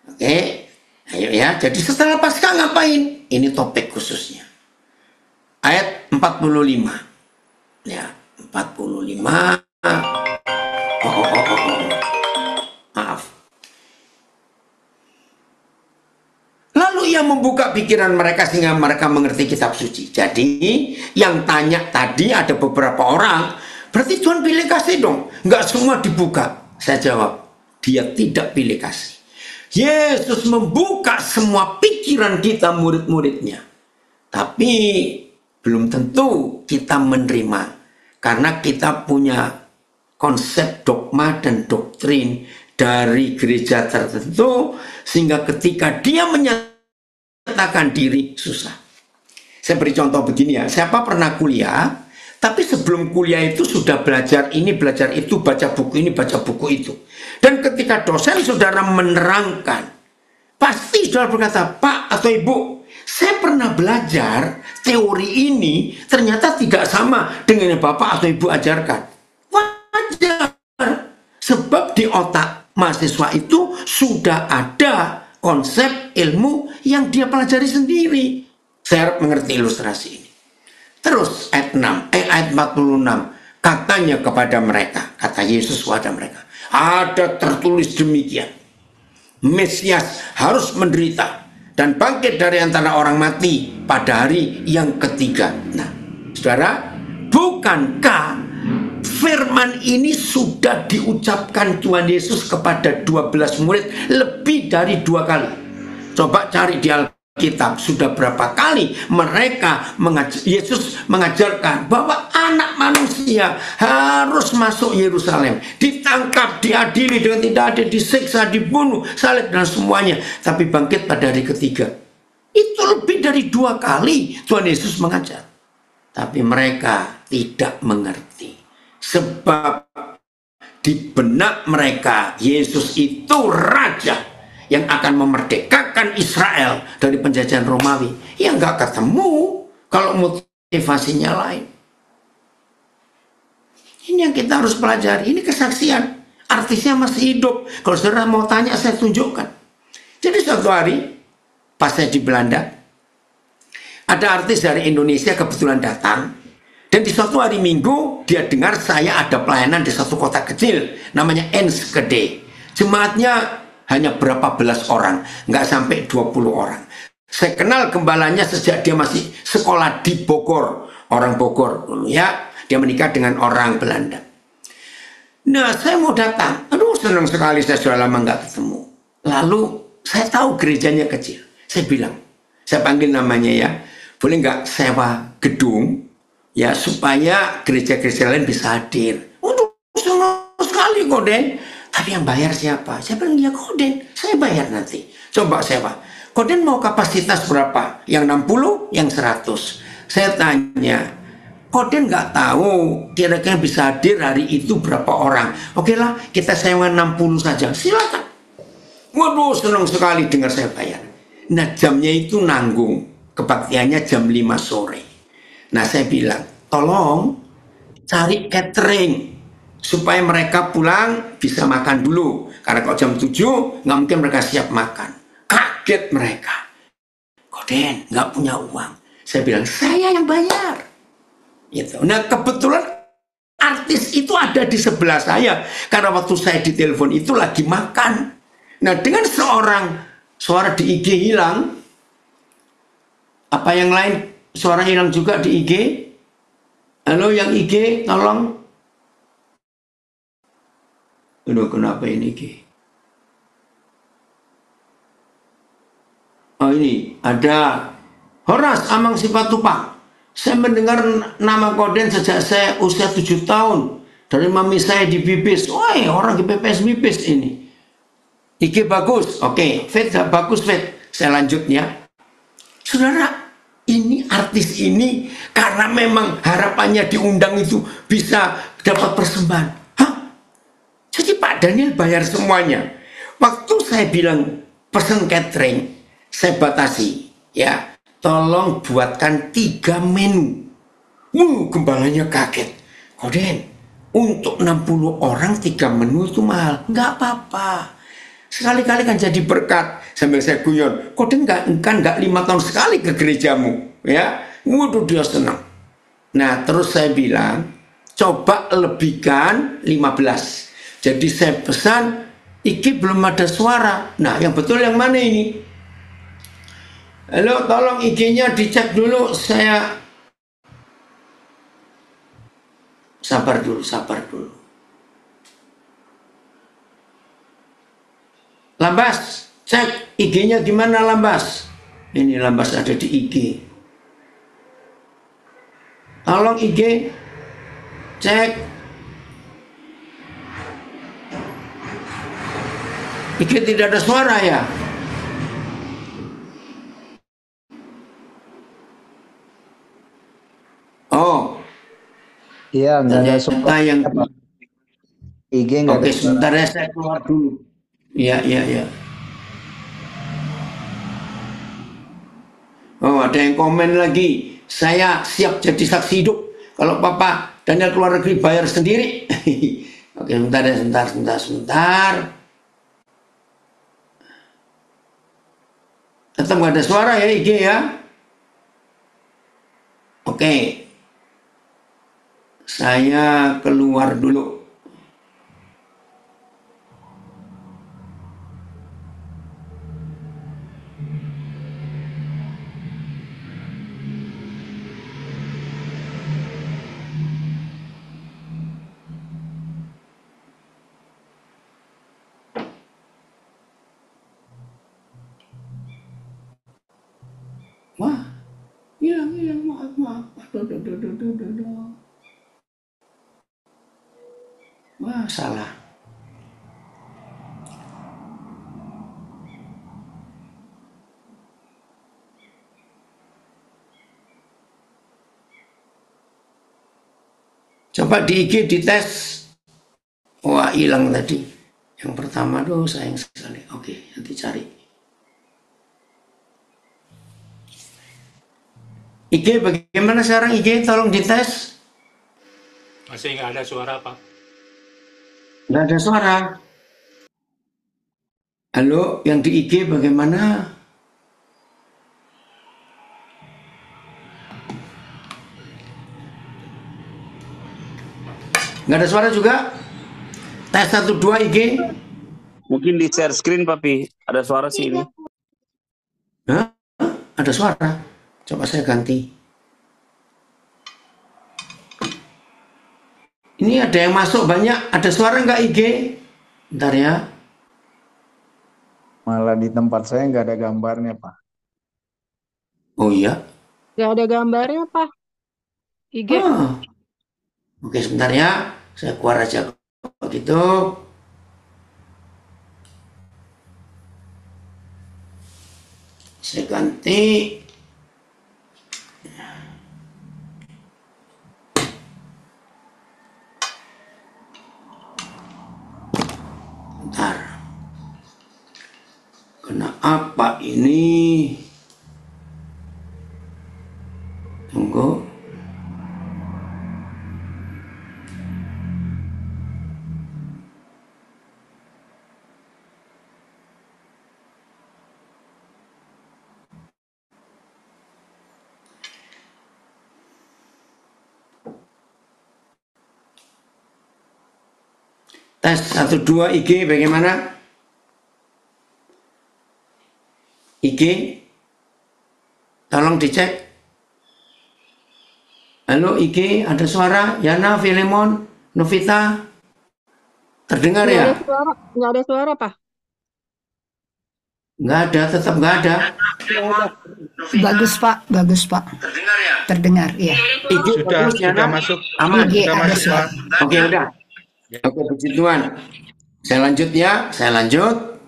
Oke, ayo ya. Jadi setelah Paskah ngapain? Ini topik khususnya. Ayat 45. Ya, 45. Maaf. Lalu ia membuka pikiran mereka sehingga mereka mengerti kitab suci. Jadi yang tanya tadi ada beberapa orang, berarti Tuhan pilih kasih dong. Nggak semua dibuka. Saya jawab, dia tidak pilih kasih. Yesus membuka semua pikiran kita murid-muridnya. Tapi belum tentu kita menerima. Karena kita punya konsep dogma dan doktrin dari gereja tertentu. Sehingga ketika dia menyatakan diri, susah. Saya beri contoh begini ya. Siapa pernah kuliah, tapi sebelum kuliah itu sudah belajar ini, belajar itu, baca buku ini, baca buku itu. Dan ketika dosen saudara menerangkan, pasti saudara berkata, Pak atau Ibu, saya pernah belajar teori ini, ternyata tidak sama dengan yang Bapak atau Ibu ajarkan. Wajar. Sebab di otak mahasiswa itu sudah ada konsep ilmu yang dia pelajari sendiri. Saya harap mengerti ilustrasi ini. Terus ayat 46. Katanya kepada mereka, kata Yesus kepada mereka, ada tertulis demikian. Mesias harus menderita dan bangkit dari antara orang mati pada hari yang ketiga. Nah, saudara, bukankah firman ini sudah diucapkan Tuhan Yesus kepada 12 murid lebih dari 2 kali? Coba cari di Alkitab, sudah berapa kali mereka Yesus mengajarkan bahwa anak manusia harus masuk Yerusalem, ditangkap, diadili dengan tidak adil, disiksa, dibunuh, salib dan semuanya, tapi bangkit pada hari ketiga. Itu lebih dari 2 kali Tuhan Yesus mengajar. Tapi mereka tidak mengerti. Sebab di benak mereka Yesus itu raja yang akan memerdekakan Israel dari penjajahan Romawi. Ya nggak ketemu kalau motivasinya lain. Ini yang kita harus pelajari. Ini kesaksian. Artisnya masih hidup. Kalau saudara mau tanya, saya tunjukkan. Jadi suatu hari, pas saya di Belanda, ada artis dari Indonesia kebetulan datang. Dan di suatu hari Minggu, dia dengar saya ada pelayanan di satu kota kecil. Namanya Enschede. Jemaatnya hanya berapa belas orang, nggak sampai 20 orang. Saya kenal gembalanya sejak dia masih sekolah di Bogor, orang Bogor dulu ya. Dia menikah dengan orang Belanda. Nah, saya mau datang. Aduh, senang sekali, saya sudah lama nggak ketemu. Lalu saya tahu gerejanya kecil. Saya bilang, saya panggil namanya ya, boleh nggak sewa gedung ya supaya gereja-gereja lain bisa hadir. Untuk senang sekali. sekali Koden. Tapi yang bayar siapa? Saya bilang, ya Koden, saya bayar nanti. Coba sewa. Koden mau kapasitas berapa? Yang 60, yang 100. Saya tanya, Koden nggak tahu kira-kira bisa hadir hari itu berapa orang. Oke lah, kita sewa 60 saja. Silakan. Waduh, senang sekali dengar saya bayar. Nah, jamnya itu nanggung. Kebaktiannya jam 5 sore. Nah, saya bilang, tolong cari catering supaya mereka pulang bisa makan dulu. Karena kalau jam 7 nggak mungkin mereka siap makan. Kaget mereka. Koden nggak punya uang. Saya bilang, saya yang bayar. Gitu. Nah, kebetulan artis itu ada di sebelah saya. Karena waktu saya ditelepon itu lagi makan. Nah, dengan suara di IG hilang, apa yang lain suara hilang juga di IG? Halo yang IG, tolong. Aduh, kenapa ini IG? Oh ini, ada Horas Amang Sifatupang. Saya mendengar nama Koden sejak saya usia 7 tahun. Dari mami saya di Bibis. Woi, orang di PPS Bibis ini. IG bagus. Oke, Fit bagus, Fit. Saya lanjut ya. Saudara, ini artis ini karena memang harapannya diundang itu bisa dapat persembahan. Hah? Jadi Pak Daniel bayar semuanya. Waktu saya bilang pesen catering, saya batasi. Ya, tolong buatkan 3 menu. Gembalanya kaget. Koden, untuk 60 orang 3 menu itu mahal. Nggak apa-apa. Sekali-kali kan jadi berkat. Sambil saya guyon, Koden kan nggak 5 tahun sekali ke gerejamu. Ya, waduh dia senang. Nah, terus saya bilang, coba lebihkan 15. Jadi saya pesan, iki belum ada suara. Nah, yang betul yang mana ini? Halo, tolong IG-nya dicek dulu. Saya sabar dulu. Lambas, cek IG-nya gimana Lambas? Ini Lambas ada di IG. Tolong IG, cek. IG tidak ada suara ya? Oh, iya, nggak ada suara. yang IG nggak ada oke, suara. sebentar ya saya keluar dulu. Iya. Oh, ada yang komen lagi. Saya siap jadi saksi hidup. Kalau Papa Daniel keluar negeri bayar sendiri. Oke, sebentar. Tetap nggak ada suara ya IG ya. Oke. Saya keluar dulu. Wah, hilang, maaf. Aduh. Wah, salah. Coba di IG dites. Wah, hilang tadi. Yang pertama tuh sayang sekali. Oke, nanti cari. IG bagaimana sekarang IG? Tolong dites. Masih nggak ada suara, Pak. Nggak ada suara. Halo, yang di IG bagaimana? Nggak ada suara juga? Tes 1 2 IG. Mungkin di share screen, Papi. Ada suara sih ini. Hah? Ada suara. Coba saya ganti. Ini ada yang masuk banyak. Ada suara nggak IG? Bentar ya. Malah di tempat saya nggak ada gambarnya, Pak. Oh iya. Nggak ada gambarnya, Pak. IG. Oke, sebentar ya. Saya keluar aja Begitu. Saya ganti. Bentar. Kenapa ini? Tunggu. Tes 1 2 IG bagaimana? IG tolong dicek. Halo IG, ada suara? Yana, Filemon, Novita, terdengar ya? Nggak ada suara, Pak. Nggak ada, tetap nggak ada. Bagus Pak, bagus Pak. Terdengar ya? Terdengar, iya. IG bagus, Yana? masuk. Aman? IG ada suara. Oke, udah. Oke, puji Tuhan. Saya lanjut ya, saya lanjut.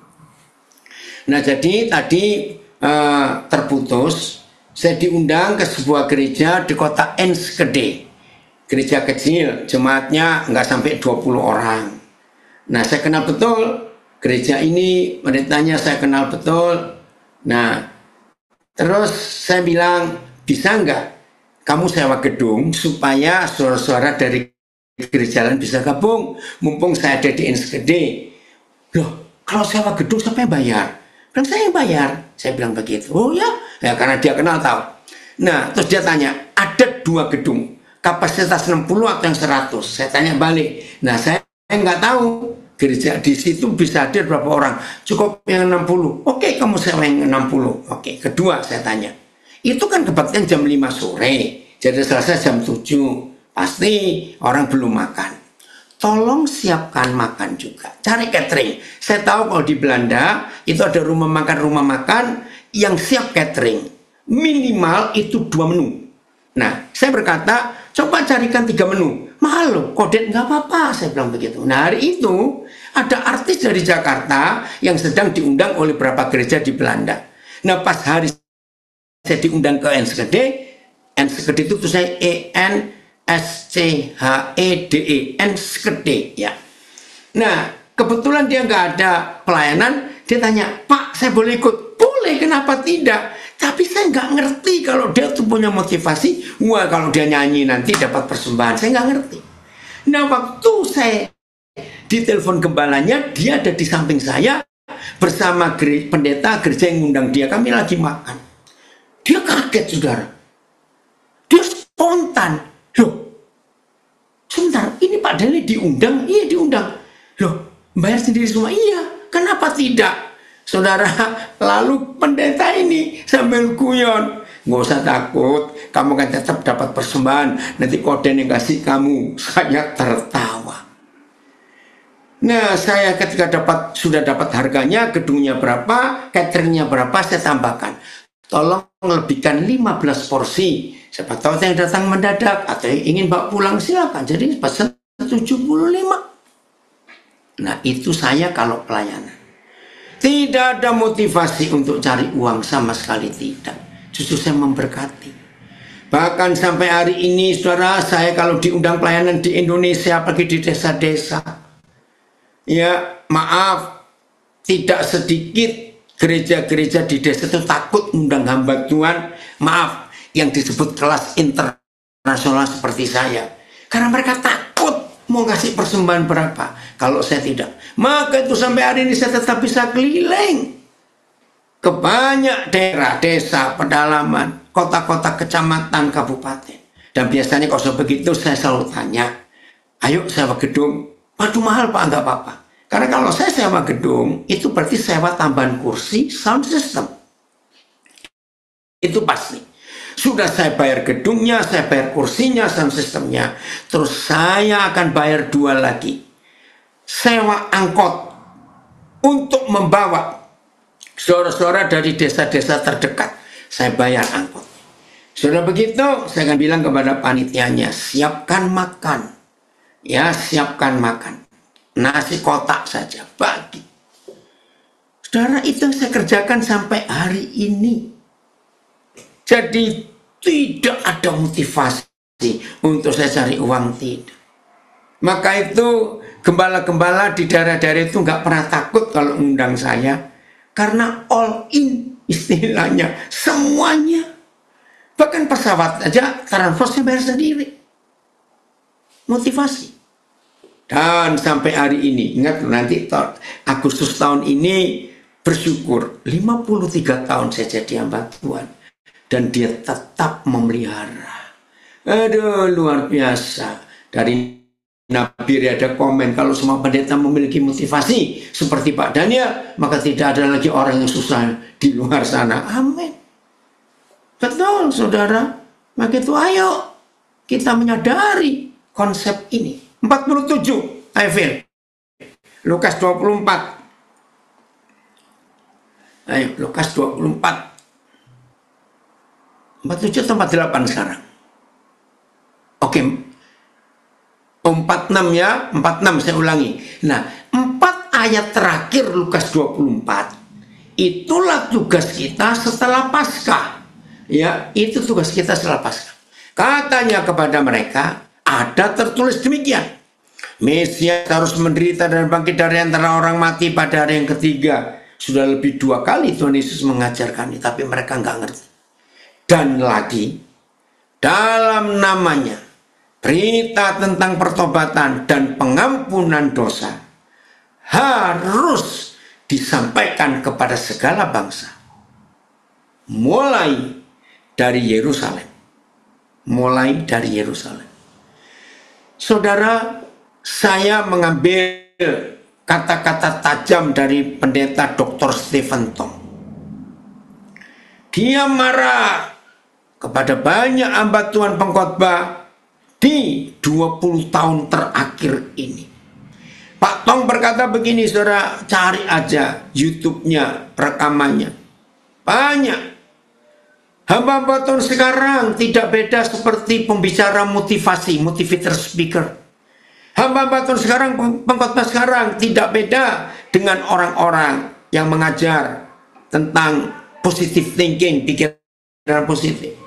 Nah, jadi tadi terputus. Saya diundang ke sebuah gereja di kota Enschede. Gereja kecil, jemaatnya nggak sampai 20 orang. Nah, saya kenal betul gereja ini, pendetanya saya kenal betul. Nah, terus saya bilang, bisa nggak kamu sewa gedung supaya suara-suara dari gereja lain bisa gabung, mumpung saya ada di Enschede. Loh, kalau sewa gedung siapa yang bayar? Kan saya yang bayar. Saya bilang begitu. Oh ya, karena dia kenal tahu. Nah, terus dia tanya, ada 2 gedung, kapasitas 60 atau yang 100? Saya tanya balik. Nah, saya nggak tahu gereja di situ bisa hadir berapa orang. Cukup yang 60. Oke, kamu sewa yang 60. Oke, kedua saya tanya. Itu kan kebaktian jam 5 sore. Jadi selesai jam 7. Pasti orang belum makan. Tolong siapkan makan juga. Cari catering. Saya tahu kalau di Belanda itu ada rumah makan yang siap catering. Minimal itu 2 menu. Nah, saya berkata, coba carikan 3 menu. Mahal loh, kodet nggak apa-apa. Saya bilang begitu. Nah, hari itu ada artis dari Jakarta yang sedang diundang oleh beberapa gereja di Belanda. Nah, pas hari saya diundang ke Enschede. Enschede itu tuh saya Enschede, Enschede ya. Nah, kebetulan dia nggak ada pelayanan, dia tanya, Pak, saya boleh ikut? Boleh, kenapa tidak? Tapi saya nggak ngerti kalau dia tuh punya motivasi, wah kalau dia nyanyi nanti dapat persembahan, saya nggak ngerti. Nah, waktu saya ditelepon gembalanya, dia ada di samping saya bersama pendeta gereja yang ngundang dia, kami lagi makan. Dia kaget, saudara. Dia spontan. Loh, sebentar, ini Pak Deli diundang? Iya diundang. Loh, bayar sendiri semua? Iya, kenapa tidak? Saudara, lalu pendeta ini sambil guyon, nggak usah takut, kamu kan tetap dapat persembahan, nanti kode yang kasih kamu. Saya tertawa. Nah, saya ketika sudah dapat harganya, gedungnya berapa, cateringnya berapa, saya tambahkan. Tolong lebihkan 15 porsi. Siapa tahu yang datang mendadak atau yang ingin bawa pulang silakan. Jadi pesan 75. Nah, itu saya kalau pelayanan. Tidak ada motivasi untuk cari uang sama sekali tidak. Justru saya memberkati. Bahkan sampai hari ini, saudara, saya kalau diundang pelayanan di Indonesia, pergi di desa-desa, ya maaf, tidak sedikit gereja-gereja di desa itu takut undang hamba Tuhan, maaf, yang disebut kelas internasional seperti saya. Karena mereka takut mau kasih persembahan berapa. Kalau saya tidak. Maka itu sampai hari ini saya tetap bisa keliling ke banyak daerah, desa, pedalaman, kota-kota, kecamatan, kabupaten. Dan biasanya kalau begitu saya selalu tanya, ayo sewa gedung. Waduh mahal Pak, enggak apa-apa. Karena kalau saya sewa gedung, itu berarti sewa tambahan kursi, sound system. Itu pasti. Sudah saya bayar gedungnya, saya bayar kursinya, sound systemnya. Terus saya akan bayar 2 lagi. Sewa angkot untuk membawa saudara-saudara dari desa-desa terdekat. Saya bayar angkot. Sudah begitu, saya akan bilang kepada panitianya, siapkan makan. Ya, siapkan makan. nasi kotak saja bagi. Saudara, itu yang saya kerjakan sampai hari ini. Jadi tidak ada motivasi untuk saya cari uang, tidak. Maka itu gembala-gembala di daerah-daerah itu nggak pernah takut kalau undang saya, karena all in istilahnya, semuanya. Bahkan pesawat aja transportnya bayar sendiri. Motivasi. Dan sampai hari ini, ingat nanti Agustus tahun ini, bersyukur 53 tahun saya jadi hamba Tuhan, dan dia tetap memelihara. Aduh, luar biasa. Dari Nabi ada komen, kalau semua pendeta memiliki motivasi seperti Pak Daniel, maka tidak ada lagi orang yang susah di luar sana. Amin. Betul, saudara. Maka itu ayo kita menyadari konsep ini. 47, Ayo, Lukas 24. Ayo, Lukas 24. 47 atau 48 sekarang? Oke. 46 ya, 46 saya ulangi. Nah, 4 ayat terakhir Lukas 24, itulah tugas kita setelah Paskah. Ya, itu tugas kita setelah Paskah. Katanya kepada mereka, ada tertulis demikian. Mesias harus menderita dan bangkit dari antara orang mati pada hari yang ketiga. Sudah lebih 2 kali Tuhan Yesus mengajarkan ini, tapi mereka nggak ngerti. Dan lagi, dalam namanya, berita tentang pertobatan dan pengampunan dosa harus disampaikan kepada segala bangsa, mulai dari Yerusalem. Mulai dari Yerusalem. Saudara, saya mengambil kata-kata tajam dari pendeta Dr. Stephen Tong. Dia marah kepada banyak hamba Tuhan pengkhotbah di 20 tahun terakhir ini. Pak Tong berkata begini, saudara, cari aja YouTube-nya, rekamannya. Banyak. Hamba-hamba Tuhan sekarang tidak beda seperti pembicara motivasi, motivator speaker. Hamba-hamba Tuhan sekarang, pengkhotbah sekarang tidak beda dengan orang-orang yang mengajar tentang positive thinking, pikiran positif.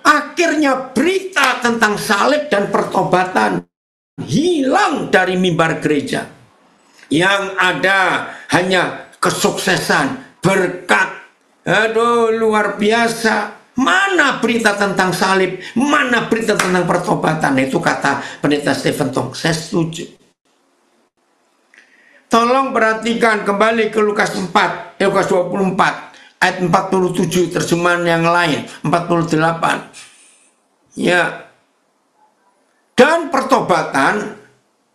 Akhirnya berita tentang salib dan pertobatan hilang dari mimbar gereja. Yang ada hanya kesuksesan, berkat. Aduh, luar biasa. Mana berita tentang salib? Mana berita tentang pertobatan? Itu kata pendeta Stephen Tong. Saya setuju. Tolong perhatikan kembali ke Lukas 4, Lukas 24. Ayat 47, terjemahan yang lain 48. Ya. Dan pertobatan,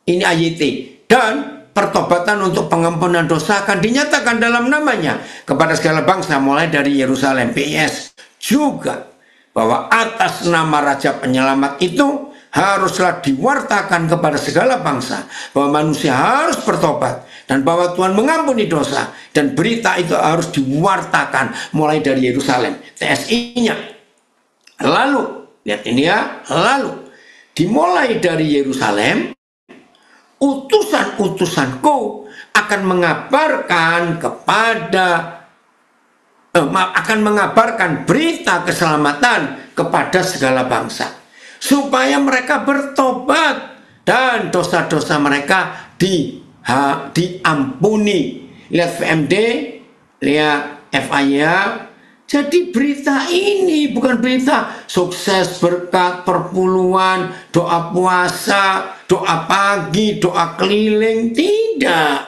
ini ayat, dan pertobatan untuk pengampunan dosa akan dinyatakan dalam namanya kepada segala bangsa mulai dari Yerusalem. PS juga bahwa atas nama Raja Penyelamat itu haruslah diwartakan kepada segala bangsa bahwa manusia harus bertobat dan bahwa Tuhan mengampuni dosa, dan berita itu harus diwartakan mulai dari Yerusalem. TSI-nya. Lalu, lihat ini ya, lalu dimulai dari Yerusalem, utusan-utusanku akan mengabarkan berita keselamatan kepada segala bangsa, supaya mereka bertobat dan dosa-dosa mereka diampuni. Lihat VMD, lihat FIA. Jadi berita ini bukan berita sukses, berkat, perpuluhan, doa puasa, doa pagi, doa keliling. Tidak.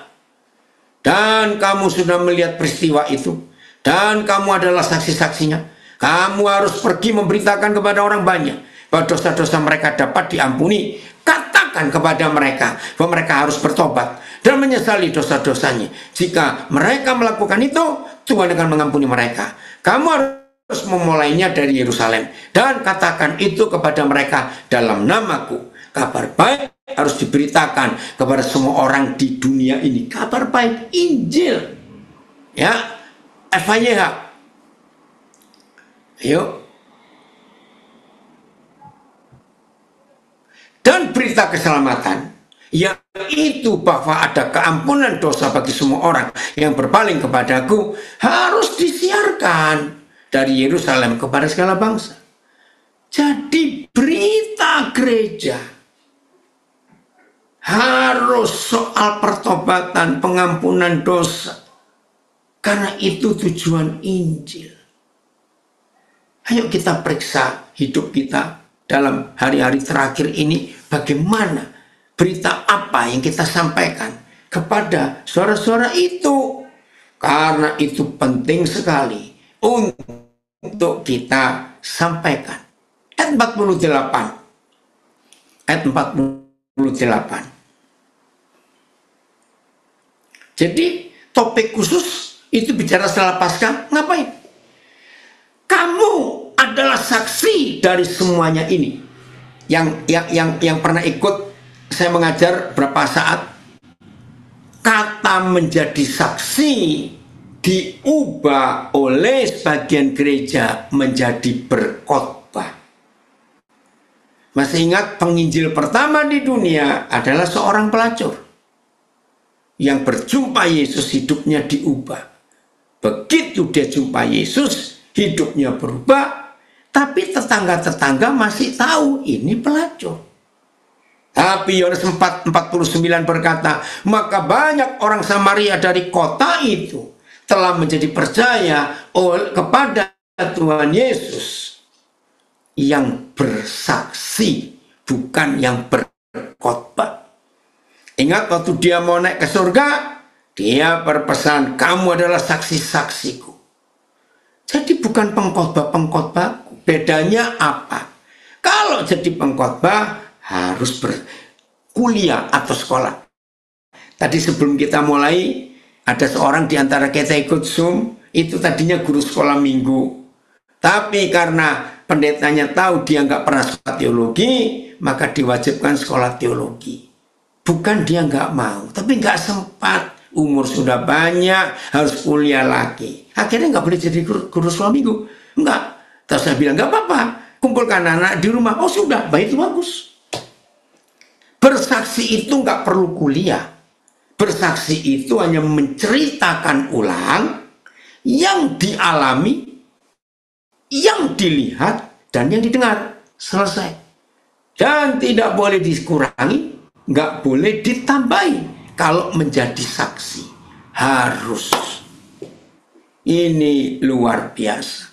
Dan kamu sudah melihat peristiwa itu. Dan kamu adalah saksi-saksinya. Kamu harus pergi memberitakan kepada orang banyak bahwa dosa-dosa mereka dapat diampuni. Katakan kepada mereka bahwa mereka harus bertobat dan menyesali dosa-dosanya. Jika mereka melakukan itu, Tuhan akan mengampuni mereka. Kamu harus memulainya dari Yerusalem dan katakan itu kepada mereka dalam namaku. Kabar baik harus diberitakan kepada semua orang di dunia ini. Kabar baik, Injil. Ya, FYH. Ayo. Dan berita keselamatan yaitu bahwa ada keampunan dosa bagi semua orang yang berpaling kepadaku, harus disiarkan dari Yerusalem kepada segala bangsa. Jadi berita gereja harus soal pertobatan, pengampunan dosa, karena itu tujuan Injil. Ayo kita periksa hidup kita dalam hari-hari terakhir ini, bagaimana, berita apa yang kita sampaikan kepada saudara-saudara itu. Karena itu penting sekali untuk kita sampaikan. Ayat 48. Ayat 48. Jadi topik khusus itu bicara setelah Paskah, ngapain? Kamu adalah saksi dari semuanya ini. Yang pernah ikut saya mengajar berapa saat, kata menjadi saksi diubah oleh sebagian gereja menjadi berkhotbah. Masih ingat penginjil pertama di dunia adalah seorang pelacur yang berjumpa Yesus, hidupnya diubah. Begitu dia jumpa Yesus, hidupnya berubah, tapi tetangga-tetangga masih tahu ini pelacur. Tapi Yohanes 4:49 berkata, maka banyak orang Samaria dari kota itu telah menjadi percaya kepada Tuhan Yesus, yang bersaksi, bukan yang berkhotbah. Ingat waktu dia mau naik ke surga, dia berpesan, kamu adalah saksi-saksiku. Jadi bukan pengkhotbah-pengkhotbahku. Bedanya apa? Kalau jadi pengkhotbah harus berkuliah atau sekolah. Tadi sebelum kita mulai, ada seorang di antara kita ikut Zoom, itu tadinya guru sekolah minggu. Tapi karena pendetanya tahu dia nggak pernah sekolah teologi, maka diwajibkan sekolah teologi. Bukan dia nggak mau, tapi nggak sempat. Umur sudah banyak, harus kuliah lagi. Akhirnya nggak boleh jadi guru sekolah minggu. Enggak. Terus saya bilang, nggak apa-apa, kumpulkan anak di rumah. Oh sudah, baik, itu bagus. Bersaksi itu nggak perlu kuliah. Bersaksi itu hanya menceritakan ulang yang dialami, yang dilihat, dan yang didengar. Selesai. Dan tidak boleh dikurangi, nggak boleh ditambahi. Kalau menjadi saksi, harus. Ini luar biasa.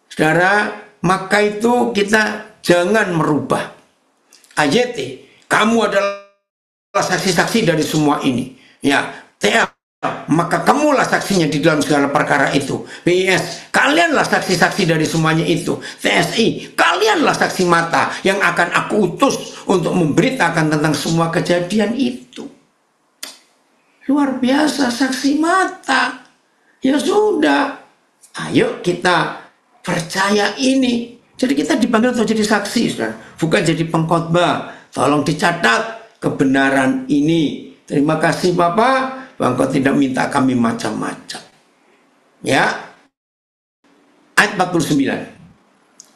Saudara, maka itu kita jangan merubah. AYT, kamu adalah saksi-saksi dari semua ini. Ya, TA, maka kamulah saksinya di dalam segala perkara itu. PIS, kalianlah saksi-saksi dari semuanya itu. TSI, kalianlah saksi mata yang akan aku utus untuk memberitakan tentang semua kejadian itu. Luar biasa, saksi mata. Ya sudah, ayo kita percaya ini. Jadi kita dipanggil untuk jadi saksi, saudara. Bukan jadi pengkhotbah. Tolong dicatat kebenaran ini. Terima kasih Bapak. Engkau tidak minta kami macam-macam. Ya. Ayat 49.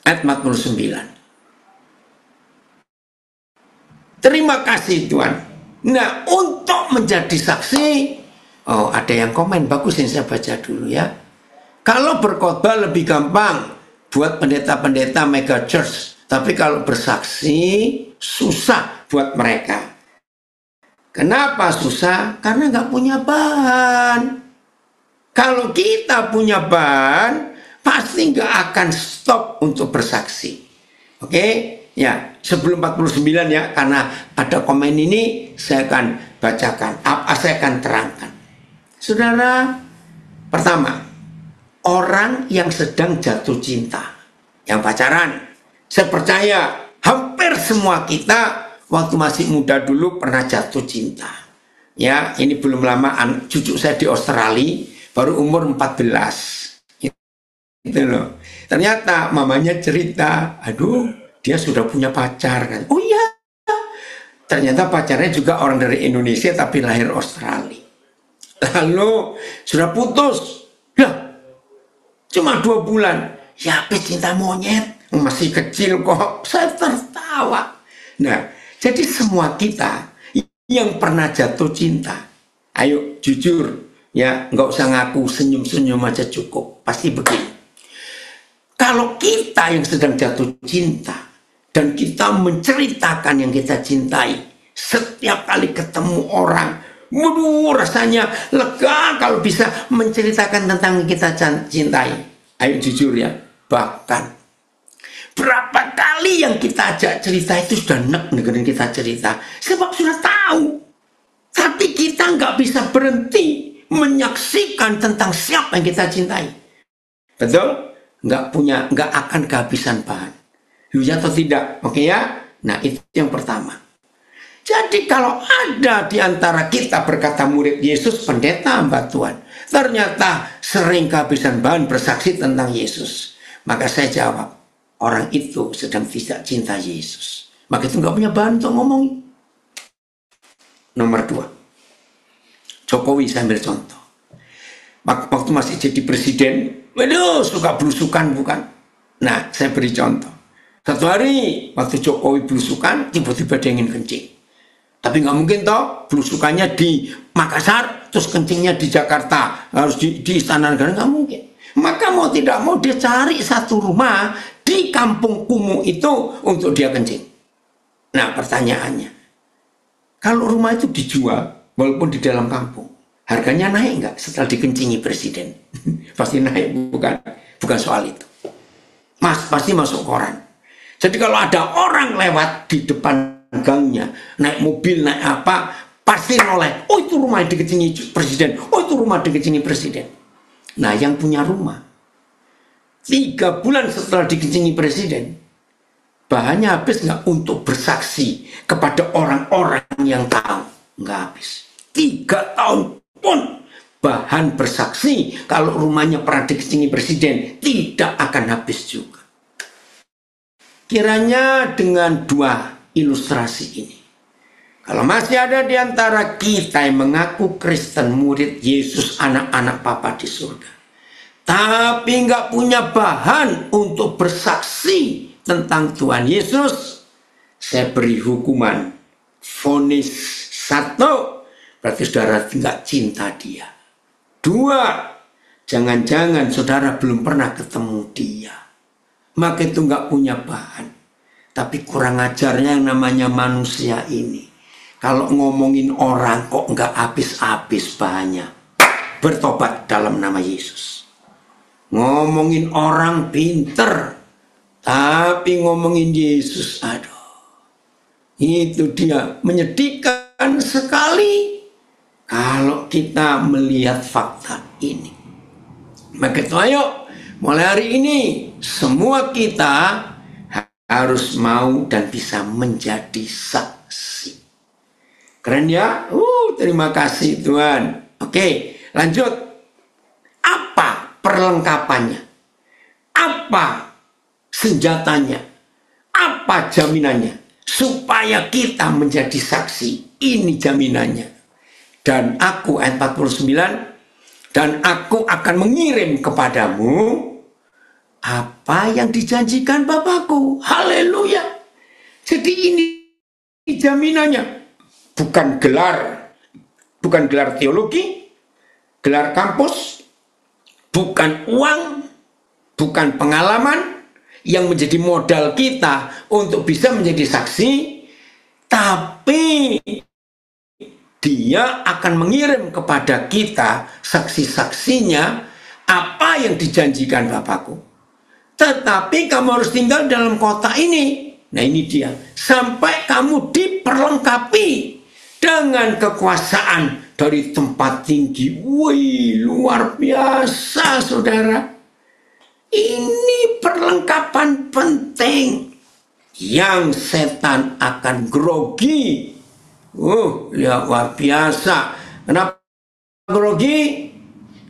Ayat 49. Terima kasih Tuhan. Nah, untuk menjadi saksi, oh ada yang komen, bagus yang saya baca dulu ya. Kalau berkhotbah lebih gampang buat pendeta-pendeta mega church. Tapi kalau bersaksi, susah buat mereka. Kenapa susah? Karena nggak punya bahan. Kalau kita punya bahan, pasti nggak akan stop untuk bersaksi. Oke? Ya, sebelum 49 ya, karena ada komen ini, saya akan bacakan. Saya akan terangkan. Saudara, pertama, orang yang sedang jatuh cinta, yang pacaran, saya percaya hampir semua kita waktu masih muda dulu pernah jatuh cinta. Ya, ini belum lama cucu saya di Australia baru umur 14. Gitu loh. Ternyata mamanya cerita, aduh, dia sudah punya pacar kan. Oh iya. Ternyata pacarnya juga orang dari Indonesia tapi lahir Australia. Lalu sudah putus. Lah, cuma 2 bulan. Ya, cinta monyet, masih kecil kok. Saya tertawa. Nah, Jadi semua kita yang pernah jatuh cinta, ayo jujur ya, nggak usah ngaku, senyum-senyum aja cukup. Pasti begini. Kalau kita yang sedang jatuh cinta dan kita menceritakan yang kita cintai, setiap kali ketemu orang, waduh rasanya lega kalau bisa menceritakan tentang yang kita cintai. Ayo jujur ya, bahkan berapa kali yang kita ajak cerita itu sudah dengerin kita cerita, sebab sudah tahu. Tapi kita nggak bisa berhenti menyaksikan tentang siapa yang kita cintai. Betul? Nggak akan kehabisan bahan. Ya atau tidak? Oke ya? Nah itu yang pertama. Jadi kalau ada di antara kita, berkata murid Yesus, pendeta hamba Tuhan, ternyata sering kehabisan bahan bersaksi tentang Yesus, maka saya jawab, orang itu sedang tidak cinta Yesus. Maka itu nggak punya bahan untuk ngomongin. Nomor 2, Jokowi, saya ambil contoh. Waktu masih jadi presiden, waduh suka belusukan bukan? Nah saya beri contoh. Satu hari waktu Jokowi belusukan, tiba-tiba dia ingin kencing. Tapi nggak mungkin toh belusukannya di Makassar, terus kencingnya di Jakarta, harus di Istana Negara, nggak mungkin. Maka mau tidak mau dia cari satu rumah di kampung kumuh itu untuk dia kencing. Nah pertanyaannya, kalau rumah itu dijual walaupun di dalam kampung, harganya naik nggak setelah dikencingi presiden? Pasti naik, bukan soal itu. Mas pasti masuk koran. Jadi kalau ada orang lewat di depan gangnya, naik mobil, naik apa, pasti noleh. Oh itu rumah yang dikencingi presiden. Oh itu rumah dikencingi presiden. Nah yang punya rumah, 3 bulan setelah dikencingi presiden, bahannya habis nggak untuk bersaksi kepada orang-orang yang tahu? Nggak habis. 3 tahun pun bahan bersaksi kalau rumahnya pernah dikencingi presiden tidak akan habis juga. Kiranya dengan 2 ilustrasi ini, kalau masih ada di antara kita yang mengaku Kristen, murid Yesus, anak-anak Papa di surga, tapi nggak punya bahan untuk bersaksi tentang Tuhan Yesus, saya beri hukuman vonis 1, berarti saudara nggak cinta dia. 2, jangan-jangan saudara belum pernah ketemu dia, maka itu nggak punya bahan. Tapi kurang ajarnya yang namanya manusia ini, kalau ngomongin orang kok nggak habis-habis bahannya. Bertobat dalam nama Yesus. Ngomongin orang pinter, tapi ngomongin Yesus, aduh, itu dia menyedihkan sekali kalau kita melihat fakta ini. Maka itu ayo, mulai hari ini semua kita harus mau dan bisa menjadi saksi. Keren ya? Terima kasih Tuhan. Oke, lanjut. Apa perlengkapannya? Apa senjatanya? Apa jaminannya? Supaya kita menjadi saksi. Ini jaminannya. Dan aku, ayat 49, dan aku akan mengirim kepadamu apa yang dijanjikan Bapakku. Haleluya. Jadi ini jaminannya. Bukan gelar teologi, gelar kampus, bukan uang, bukan pengalaman yang menjadi modal kita untuk bisa menjadi saksi, tapi dia akan mengirim kepada kita saksi-saksinya apa yang dijanjikan Bapakku. Tetapi kamu harus tinggal dalam kota ini. Nah ini dia. Sampai kamu diperlengkapi dengan kekuasaan dari tempat tinggi. Wih, luar biasa saudara. Ini perlengkapan penting yang setan akan grogi. Luar biasa. Kenapa grogi?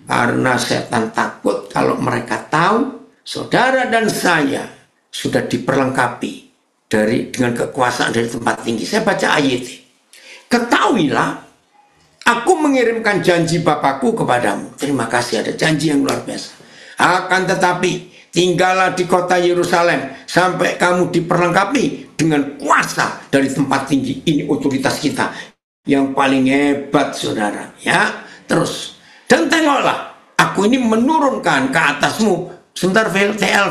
Karena setan takut kalau mereka tahu saudara dan saya sudah diperlengkapi dengan kekuasaan dari tempat tinggi. Saya baca ayat. Ketahuilah, aku mengirimkan janji Bapakku kepadamu. Terima kasih, ada janji yang luar biasa. Akan tetapi, tinggallah di kota Yerusalem sampai kamu diperlengkapi dengan kuasa dari tempat tinggi. Ini otoritas kita yang paling hebat, saudara. Ya, terus. Dan tengoklah, aku ini menurunkan ke atasmu. Sebentar, TL.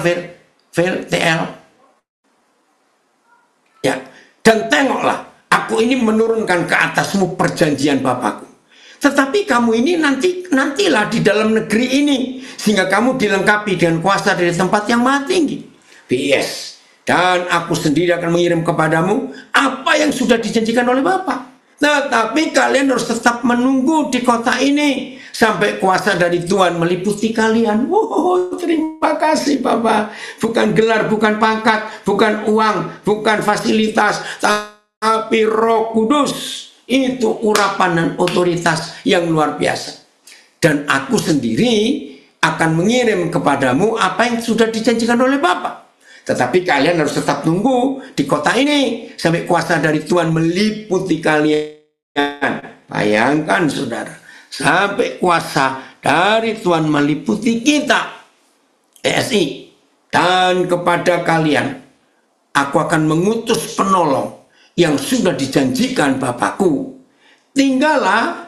Ya, dan tengoklah, aku ini menurunkan ke atasmu perjanjian Bapakku. Tetapi kamu ini nantilah di dalam negeri ini, sehingga kamu dilengkapi dengan kuasa dari tempat yang maha tinggi. PS. Dan aku sendiri akan mengirim kepadamu apa yang sudah dijanjikan oleh Bapa. Tetapi kalian harus tetap menunggu di kota ini sampai kuasa dari Tuhan meliputi kalian. Oh, terima kasih Bapak. Bukan gelar, bukan pangkat, bukan uang, bukan fasilitas, tapi Roh Kudus. Itu urapan dan otoritas yang luar biasa. Dan aku sendiri akan mengirim kepadamu apa yang sudah dijanjikan oleh Bapa. Tetapi kalian harus tetap tunggu di kota ini sampai kuasa dari Tuhan meliputi kalian. Bayangkan saudara, sampai kuasa dari Tuhan meliputi kita, ESI. Dan kepada kalian aku akan mengutus penolong yang sudah dijanjikan Bapakku. Tinggallah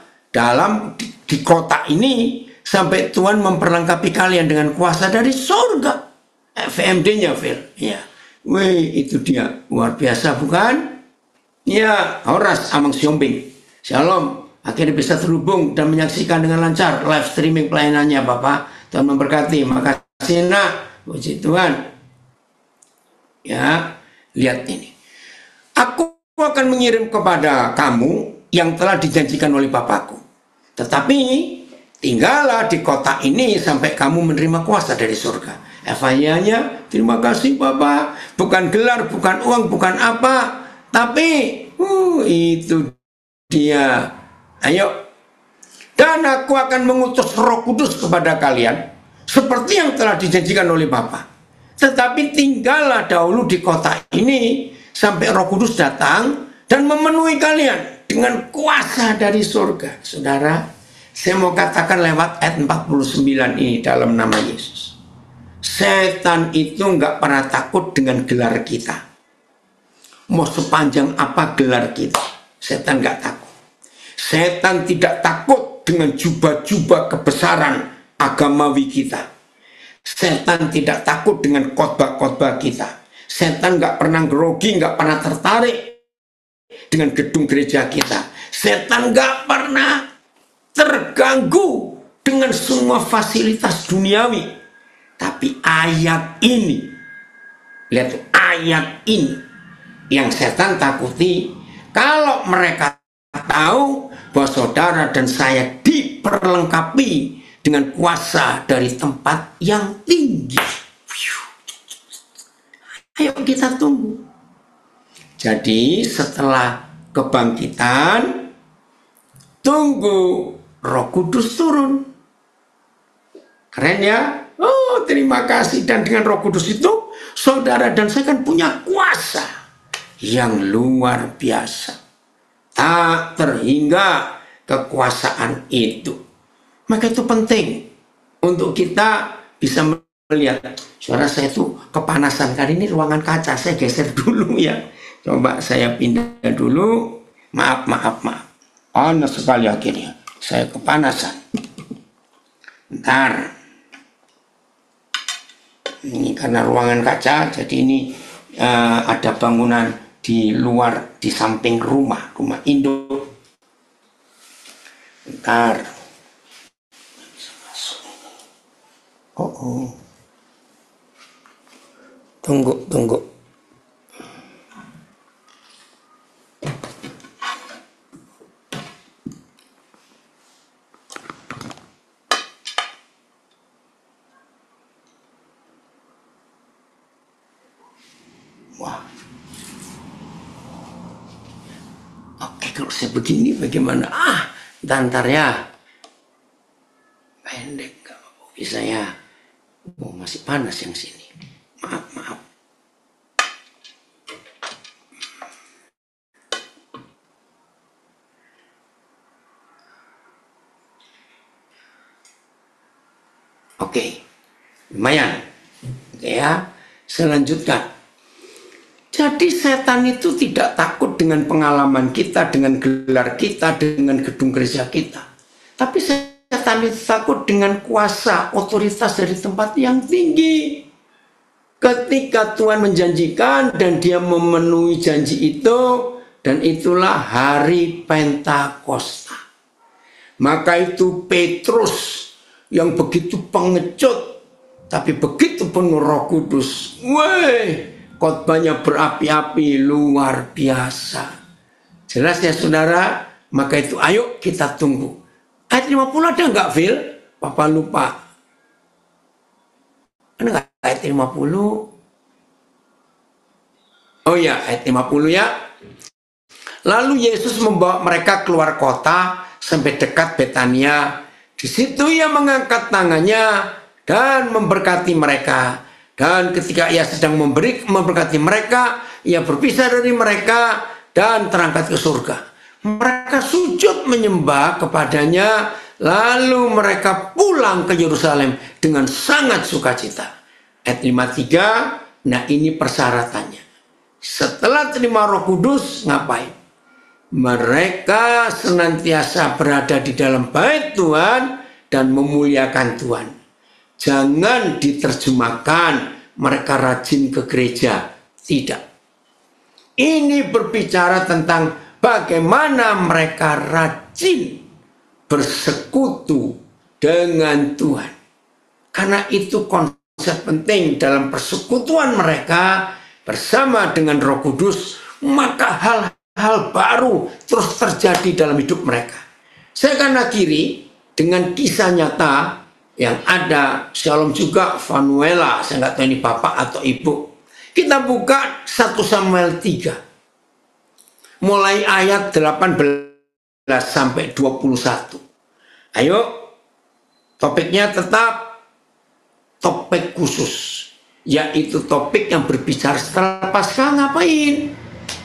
di kota ini sampai Tuhan memperlengkapi kalian dengan kuasa dari surga. FMD-nya, Phil. Ya. Wih, itu dia. Luar biasa, bukan? Ya, Horas Amang Siombing. Shalom. Akhirnya bisa terhubung dan menyaksikan dengan lancar live streaming pelayanannya, Bapak. Tuhan memberkati. Makasih, nak. Puji Tuhan. Ya, lihat ini. Aku akan mengirim kepada kamu yang telah dijanjikan oleh Bapakku. Tetapi tinggallah di kota ini sampai kamu menerima kuasa dari surga. FIA-nya, terima kasih Bapak. Bukan gelar, bukan uang, bukan apa. Tapi itu dia. Ayo. Dan aku akan mengutus Roh Kudus kepada kalian seperti yang telah dijanjikan oleh Bapa. Tetapi tinggallah dahulu di kota ini sampai Roh Kudus datang dan memenuhi kalian dengan kuasa dari surga. Saudara, saya mau katakan lewat ayat 49 ini dalam nama Yesus. Setan itu nggak pernah takut dengan gelar kita. Mau sepanjang apa gelar kita, setan nggak takut. Setan tidak takut dengan jubah-jubah kebesaran agamawi kita. Setan tidak takut dengan khotbah-khotbah kita. Setan nggak pernah grogi, nggak pernah tertarik dengan gedung gereja kita. Setan nggak pernah terganggu dengan semua fasilitas duniawi. Tapi ayat ini, lihat ayat ini yang setan takuti. Kalau mereka tahu bahwa saudara dan saya diperlengkapi dengan kuasa dari tempat yang tinggi. Ayo kita tunggu. Jadi setelah kebangkitan, tunggu Roh Kudus turun. Keren ya? Oh, terima kasih. Dan dengan Roh Kudus itu, saudara dan saya kan punya kuasa yang luar biasa. Tak terhingga kekuasaan itu. Maka itu penting untuk kita bisa melihat. Suara saya itu kepanasan. Kali ini ruangan kaca, saya geser dulu ya. Coba saya pindah dulu. Maaf. Panas sekali akhirnya. Saya kepanasan. Bentar. Ini karena ruangan kaca, jadi ini ada bangunan di luar, di samping rumah induk. Bentar. Oh. Tunggu. Wah. Oke, kalau saya begini bagaimana? Ntar ya. Pendek, gak bisa ya. Oh, masih panas yang sini. Maaf. Oke, lumayan. Ya, saya lanjutkan. Jadi setan itu tidak takut dengan pengalaman kita, dengan gelar kita, dengan gedung gereja kita. Tapi setan itu takut dengan kuasa, otoritas dari tempat yang tinggi. Ketika Tuhan menjanjikan dan dia memenuhi janji itu, dan itulah hari Pentakosta. Maka itu Petrus yang begitu pengecut, tapi begitu penuh Roh Kudus. Khotbahnya berapi-api, luar biasa. Jelas ya saudara? Maka itu ayo kita tunggu. Ayat 50 ada nggak, Phil? Papa lupa. Ada nggak ayat 50? Oh ya, ayat 50 ya. Lalu Yesus membawa mereka keluar kota sampai dekat Betania. Di situ ia mengangkat tangannya dan memberkati mereka. Dan ketika ia sedang memberkati mereka, ia berpisah dari mereka dan terangkat ke surga. Mereka sujud menyembah kepadanya, lalu mereka pulang ke Yerusalem dengan sangat sukacita. Ayat 53, nah ini persyaratannya. Setelah terima Roh Kudus, ngapain? Mereka senantiasa berada di dalam bait Tuhan dan memuliakan Tuhan. Jangan diterjemahkan mereka rajin ke gereja. Tidak. Ini berbicara tentang bagaimana mereka rajin bersekutu dengan Tuhan. Karena itu konsep penting dalam persekutuan mereka bersama dengan Roh Kudus, maka hal-hal baru terus terjadi dalam hidup mereka. Saya akan akhiri dengan kisah nyata yang ada. Shalom juga Vanuela, saya nggak tahu ini bapak atau ibu. Kita buka 1 Samuel 3 mulai ayat 18 sampai 21. Ayo, topiknya tetap topik khusus, yaitu topik yang berbicara setelah Paskah ngapain.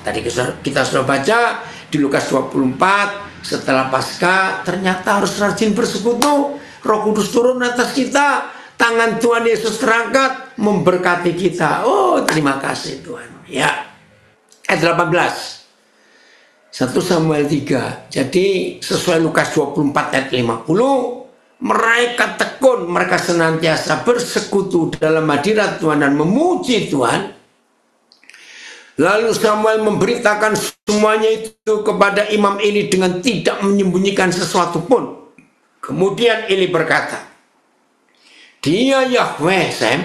Tadi kita sudah baca di Lukas 24, setelah Paskah ternyata harus rajin bersekutu. Roh Kudus turun atas kita, tangan Tuhan Yesus terangkat, memberkati kita. Oh, terima kasih Tuhan. Ya, ayat 18. 1 Samuel 3. Jadi sesuai Lukas 24 ayat 50, mereka tekun, mereka senantiasa bersekutu dalam hadirat Tuhan dan memuji Tuhan. Lalu Samuel memberitakan semuanya itu kepada Imam Eli dengan tidak menyembunyikan sesuatu pun. Kemudian Eli berkata, dia Yahweh, Sam,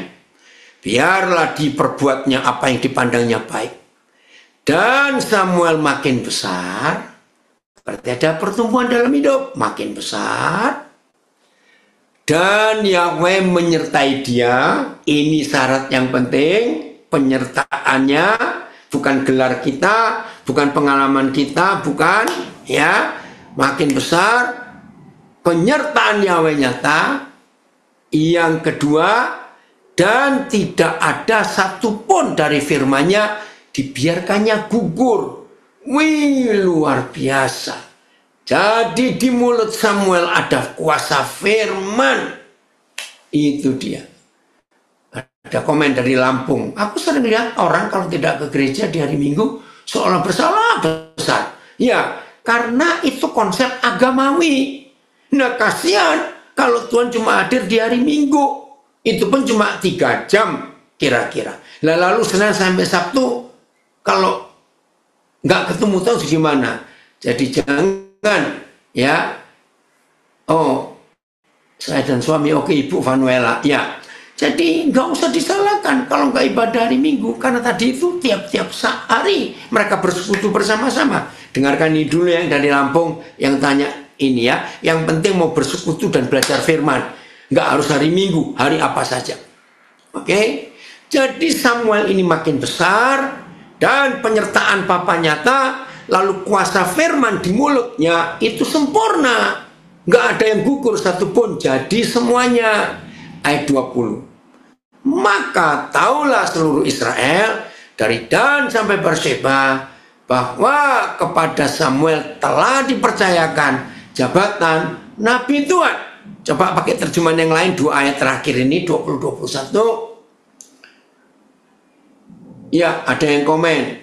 biarlah diperbuatnya apa yang dipandangnya baik. Dan Samuel makin besar, berarti ada pertumbuhan dalam hidup, makin besar. Dan Yahweh menyertai dia. Ini syarat yang penting, penyertaannya, bukan gelar kita, bukan pengalaman kita, bukan, ya. Makin besar, penyertaan Yahweh nyata. Yang kedua, dan tidak ada satupun dari firman-Nya dibiarkannya gugur. Wih, luar biasa. Jadi di mulut Samuel ada kuasa firman. Itu dia. Ada komen dari Lampung. Aku sering lihat orang kalau tidak ke gereja di hari Minggu seolah bersalah besar. Ya, karena itu konsep agamawi. Nah, kasihan kalau Tuhan cuma hadir di hari Minggu. Itu pun cuma 3 jam kira-kira. Lalu Senin sampai Sabtu, kalau nggak ketemu Tuhan gimana? Jadi jangan, ya. Oh, saya dan suami, oke, Ibu Vanuela, ya. Jadi nggak usah disalahkan kalau nggak ibadah hari Minggu, karena tadi itu tiap-tiap hari mereka bersekutu bersama-sama. Dengarkan ini dulu yang dari Lampung yang tanya ini ya. Yang penting mau bersekutu dan belajar firman. Nggak harus hari Minggu, hari apa saja. Oke? Jadi Samuel ini makin besar dan penyertaan Papa nyata, lalu kuasa firman di mulutnya itu sempurna. Nggak ada yang gugur satupun, jadi semuanya. Ayat 20. Maka taulah seluruh Israel dari Dan sampai Berseba bahwa kepada Samuel telah dipercayakan jabatan Nabi Tuhan. Coba pakai terjemahan yang lain, 2 ayat terakhir ini 20-21. Ya, ada yang komen.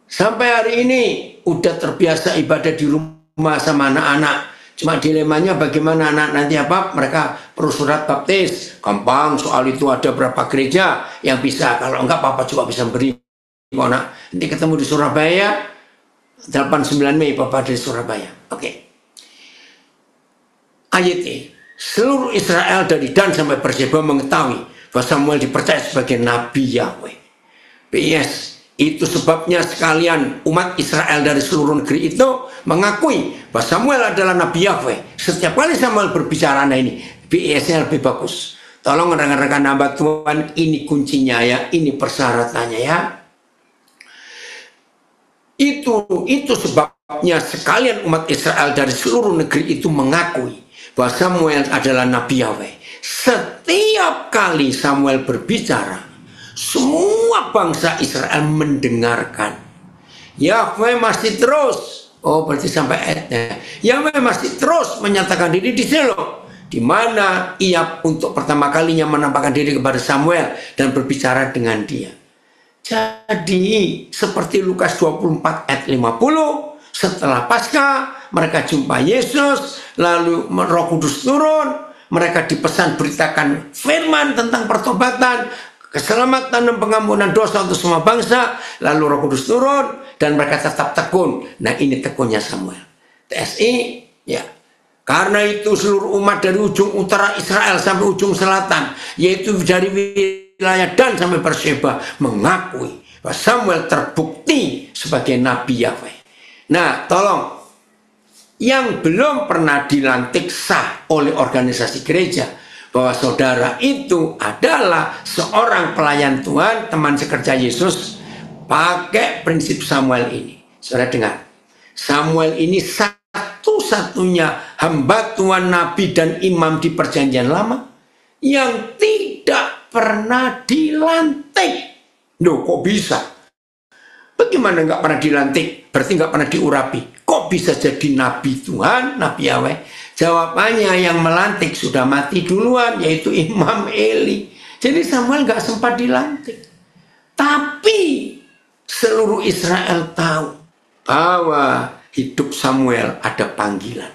Sampai hari ini udah terbiasa ibadah di rumah sama anak-anak. Cuma dilemanya bagaimana anak nanti apa? Mereka perlu surat baptis. Gampang, soal itu ada berapa gereja yang bisa. Kalau enggak, Papa juga bisa beri. Kok nak, nanti ketemu di Surabaya, 8-9 Mei Papa di Surabaya. Oke. Ayat ini. Seluruh Israel dari Dan sampai Berseba mengetahui bahwa Samuel dipercaya sebagai Nabi Yahweh. PS, itu sebabnya sekalian umat Israel dari seluruh negeri itu mengakui bahwa Samuel adalah Nabi Yahweh. Setiap kali Samuel berbicara, nah ini PS-nya lebih bagus. Tolong rekan-rekan hamba Tuhan, ini kuncinya ya, ini persyaratannya ya. Itu sebabnya sekalian umat Israel dari seluruh negeri itu mengakui bahwa Samuel adalah Nabi Yahweh. Setiap kali Samuel berbicara, semua bangsa Israel mendengarkan. Yahweh masih terus, berarti sampai ayatnya, Yahweh masih terus menyatakan diri di Silo, di mana ia untuk pertama kalinya menampakkan diri kepada Samuel dan berbicara dengan dia. Jadi seperti Lukas 24 ayat 50, setelah Paskah mereka jumpa Yesus, lalu Roh Kudus turun, mereka dipesan beritakan firman tentang pertobatan, keselamatan dan pengampunan dosa untuk semua bangsa. Lalu Roh Kudus turun dan mereka tetap tekun. Nah, ini tekunnya Samuel. TSI, ya. Karena itu seluruh umat dari ujung utara Israel sampai ujung selatan, yaitu dari wilayah Dan sampai Berseba, mengakui bahwa Samuel terbukti sebagai Nabi Yahweh. Nah, tolong, yang belum pernah dilantik sah oleh organisasi gereja bahwa saudara itu adalah seorang pelayan Tuhan, teman sekerja Yesus, pakai prinsip Samuel ini. Saudara dengar, Samuel ini satu-satunya hamba Tuhan, nabi dan imam di perjanjian lama yang tidak pernah dilantik. Loh, kok bisa? Bagaimana nggak pernah dilantik? Berarti nggak pernah diurapi. Kok bisa jadi nabi Tuhan, Nabi Yahweh? Jawabannya yang melantik sudah mati duluan, yaitu Imam Eli. Jadi Samuel gak sempat dilantik. Tapi seluruh Israel tahu bahwa hidup Samuel ada panggilan.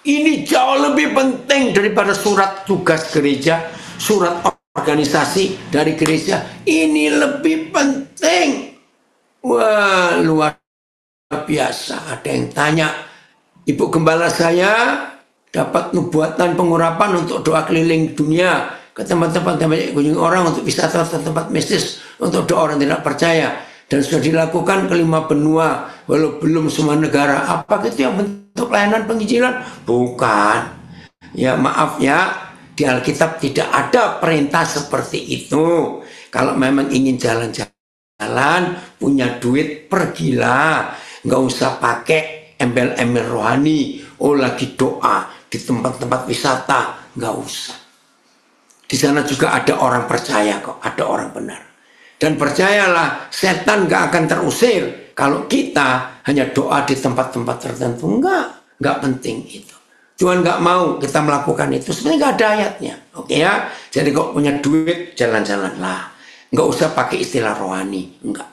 Ini jauh lebih penting daripada surat tugas gereja, surat organisasi dari gereja. Ini lebih penting. Wah, luar biasa. Ada yang tanya, Ibu Gembala saya dapat nubuatan pengurapan untuk doa keliling dunia ke tempat-tempat banyak kunjungi orang, untuk wisata ke tempat mistis, untuk doa orang tidak percaya, dan sudah dilakukan ke 5 benua walau belum semua negara. Apa itu yang bentuk pelayanan penginjilan? Bukan. Ya maaf ya, di Alkitab tidak ada perintah seperti itu. Kalau memang ingin jalan-jalan, punya duit, pergilah. Nggak usah pakai embel-embel rohani, lagi doa di tempat-tempat wisata, nggak usah. Di sana juga ada orang percaya kok, ada orang benar. Dan percayalah, setan nggak akan terusir kalau kita hanya doa di tempat-tempat tertentu. Nggak penting itu. Tuhan nggak mau kita melakukan itu. Sebenarnya nggak ada ayatnya, oke ya. Jadi kok punya duit, jalan-jalan lah. Nggak usah pakai istilah rohani, nggak.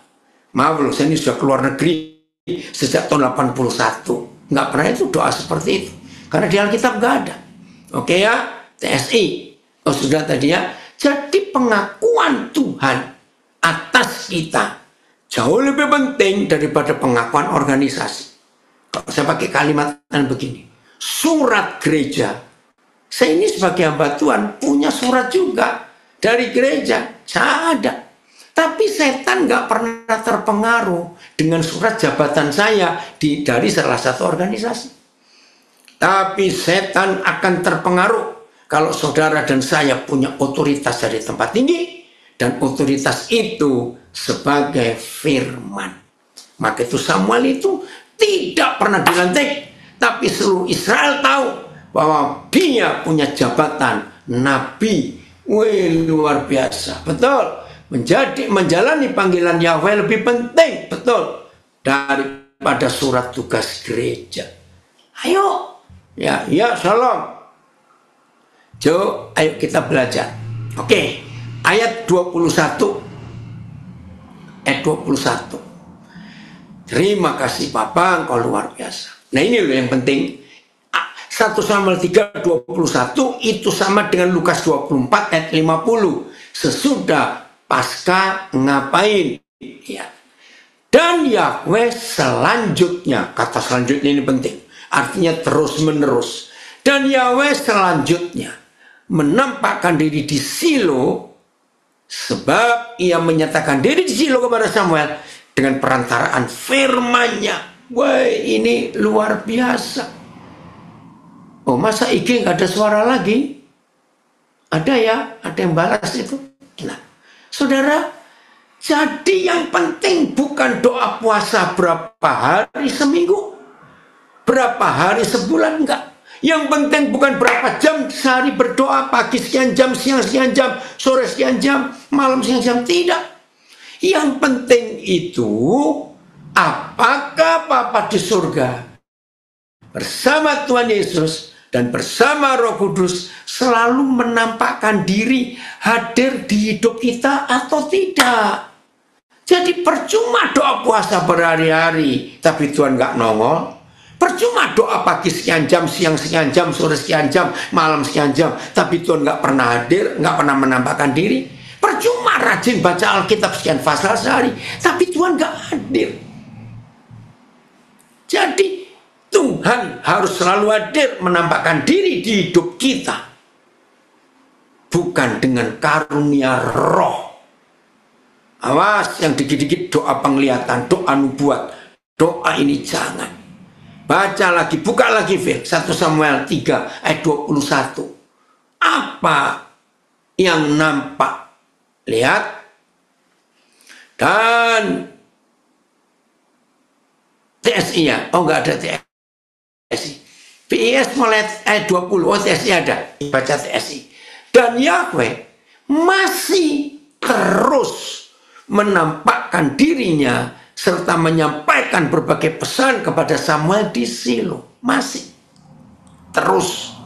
Maaf loh, saya ini sudah keluar negeri sejak tahun 81, nggak pernah itu doa seperti itu karena di Alkitab nggak ada. Oke ya, TSI. Sudah tadi ya. Jadi pengakuan Tuhan atas kita jauh lebih penting daripada pengakuan organisasi. Kalau saya pakai kalimat begini, surat gereja, saya ini sebagai hamba Tuhan punya surat juga dari gereja, saya ada. Tapi setan nggak pernah terpengaruh dengan surat jabatan saya dari salah satu organisasi. Tapi setan akan terpengaruh kalau saudara dan saya punya otoritas dari tempat tinggi, dan otoritas itu sebagai firman. Maka itu Samuel itu tidak pernah dilantik, tapi seluruh Israel tahu bahwa dia punya jabatan nabi. Wih, luar biasa, betul. Menjalani panggilan Yahweh lebih penting, betul, daripada surat tugas gereja. Ayo, ya, shalom. Jo, ayo kita belajar. Oke, ayat 21. ayat 21. Terima kasih Papa, engkau luar biasa. Nah ini loh yang penting. 1 Samuel 3:21 itu sama dengan Lukas 24 ayat 50. Sesudah Paskah ngapain? Ya. Dan Yahweh selanjutnya, kata selanjutnya ini penting. Artinya terus menerus. Dan Yahweh selanjutnya menampakkan diri di Silo, sebab ia menyatakan diri di Silo kepada Samuel dengan perantaraan firman-Nya. Wah, ini luar biasa. Oh, masa IG nggak ada suara lagi? Ada ya, ada yang balas itu. Nah, saudara, jadi yang penting bukan doa puasa berapa hari seminggu, berapa hari sebulan, enggak. Yang penting bukan berapa jam sehari berdoa, pagi sekian jam, siang sekian jam, sore sekian jam, malam sekian jam, tidak. Yang penting itu, apakah Bapa di surga bersama Tuhan Yesus dan bersama Roh Kudus selalu menampakkan diri hadir di hidup kita atau tidak. Jadi percuma doa puasa berhari-hari tapi Tuhan nggak nongol. Percuma doa pagi sekian jam, siang sekian jam, sore sekian jam, malam sekian jam, tapi Tuhan nggak pernah hadir, nggak pernah menampakkan diri. Percuma rajin baca Alkitab sekian pasal sehari, tapi Tuhan nggak hadir. Jadi Tuhan harus selalu hadir menampakkan diri di hidup kita. Bukan dengan karunia roh. Awas yang dikit-dikit doa penglihatan, doa nubuat. Doa ini jangan. Baca lagi, buka lagi Fir. 1 Samuel 3 ayat 21. Apa yang nampak? Lihat. Dan TSI ya. Oh enggak ada TSI. PIS mulai ayat 20. Oh TSI ada. Baca TSI. Dan Yahweh masih terus menampakkan dirinya serta menyampaikan berbagai pesan kepada Samuel di Silo. Masih terus.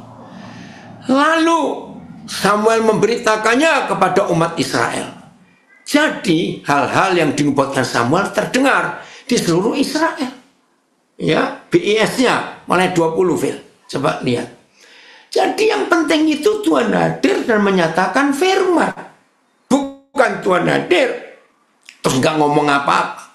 Lalu Samuel memberitakannya kepada umat Israel. Jadi hal-hal yang dinubuatkan Samuel terdengar di seluruh Israel. Ya, BIS-nya mulai 20 Phil. Coba lihat. Jadi yang penting itu Tuhan hadir dan menyatakan firman. Bukan Tuhan hadir terus nggak ngomong apa-apa.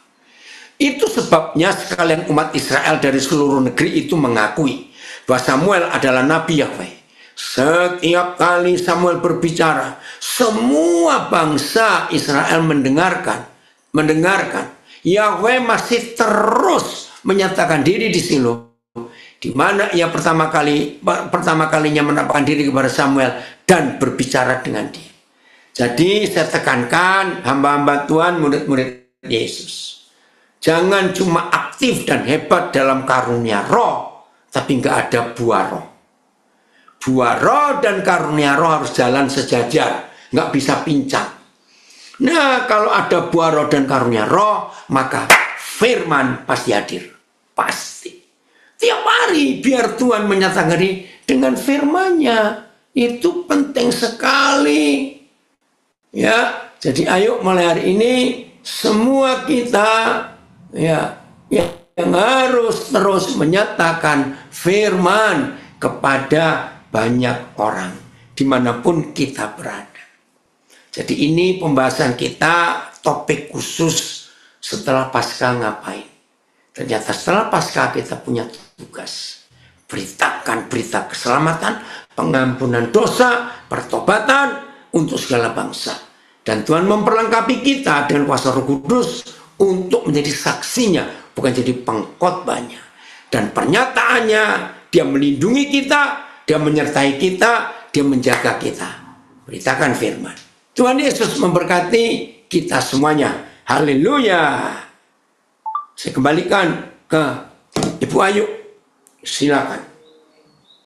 Itu sebabnya sekalian umat Israel dari seluruh negeri itu mengakui bahwa Samuel adalah Nabi Yahweh. Setiap kali Samuel berbicara, semua bangsa Israel mendengarkan. Yahweh masih terus menyatakan diri di Silo, di mana ia pertama kalinya menampakkan diri kepada Samuel dan berbicara dengan dia. Jadi saya tekankan hamba-hamba Tuhan, murid-murid Yesus. Jangan cuma aktif dan hebat dalam karunia roh, tapi nggak ada buah roh. Buah roh dan karunia roh harus jalan sejajar, nggak bisa pincang. Nah, kalau ada buah roh dan karunia roh, maka firman pasti hadir. Pasti. Tiap hari biar Tuhan menyatakan diri dengan firman-Nya. Itu penting sekali. Ya, jadi ayo mulai hari ini semua kita yang harus terus menyatakan firman kepada banyak orang dimanapun kita berada. Jadi ini pembahasan kita, topik khusus setelah Paskah ngapain. Ternyata setelah Paskah kita punya tugas. Beritakan berita keselamatan, pengampunan dosa, pertobatan untuk segala bangsa. Dan Tuhan memperlengkapi kita dengan kuasa Roh Kudus untuk menjadi saksinya, bukan jadi pengkhotbahnya. Dan pernyataannya, dia melindungi kita, dia menyertai kita, dia menjaga kita. Beritakan firman. Tuhan Yesus memberkati kita semuanya. Haleluya. Saya kembalikan ke Ibu Ayu. Silakan.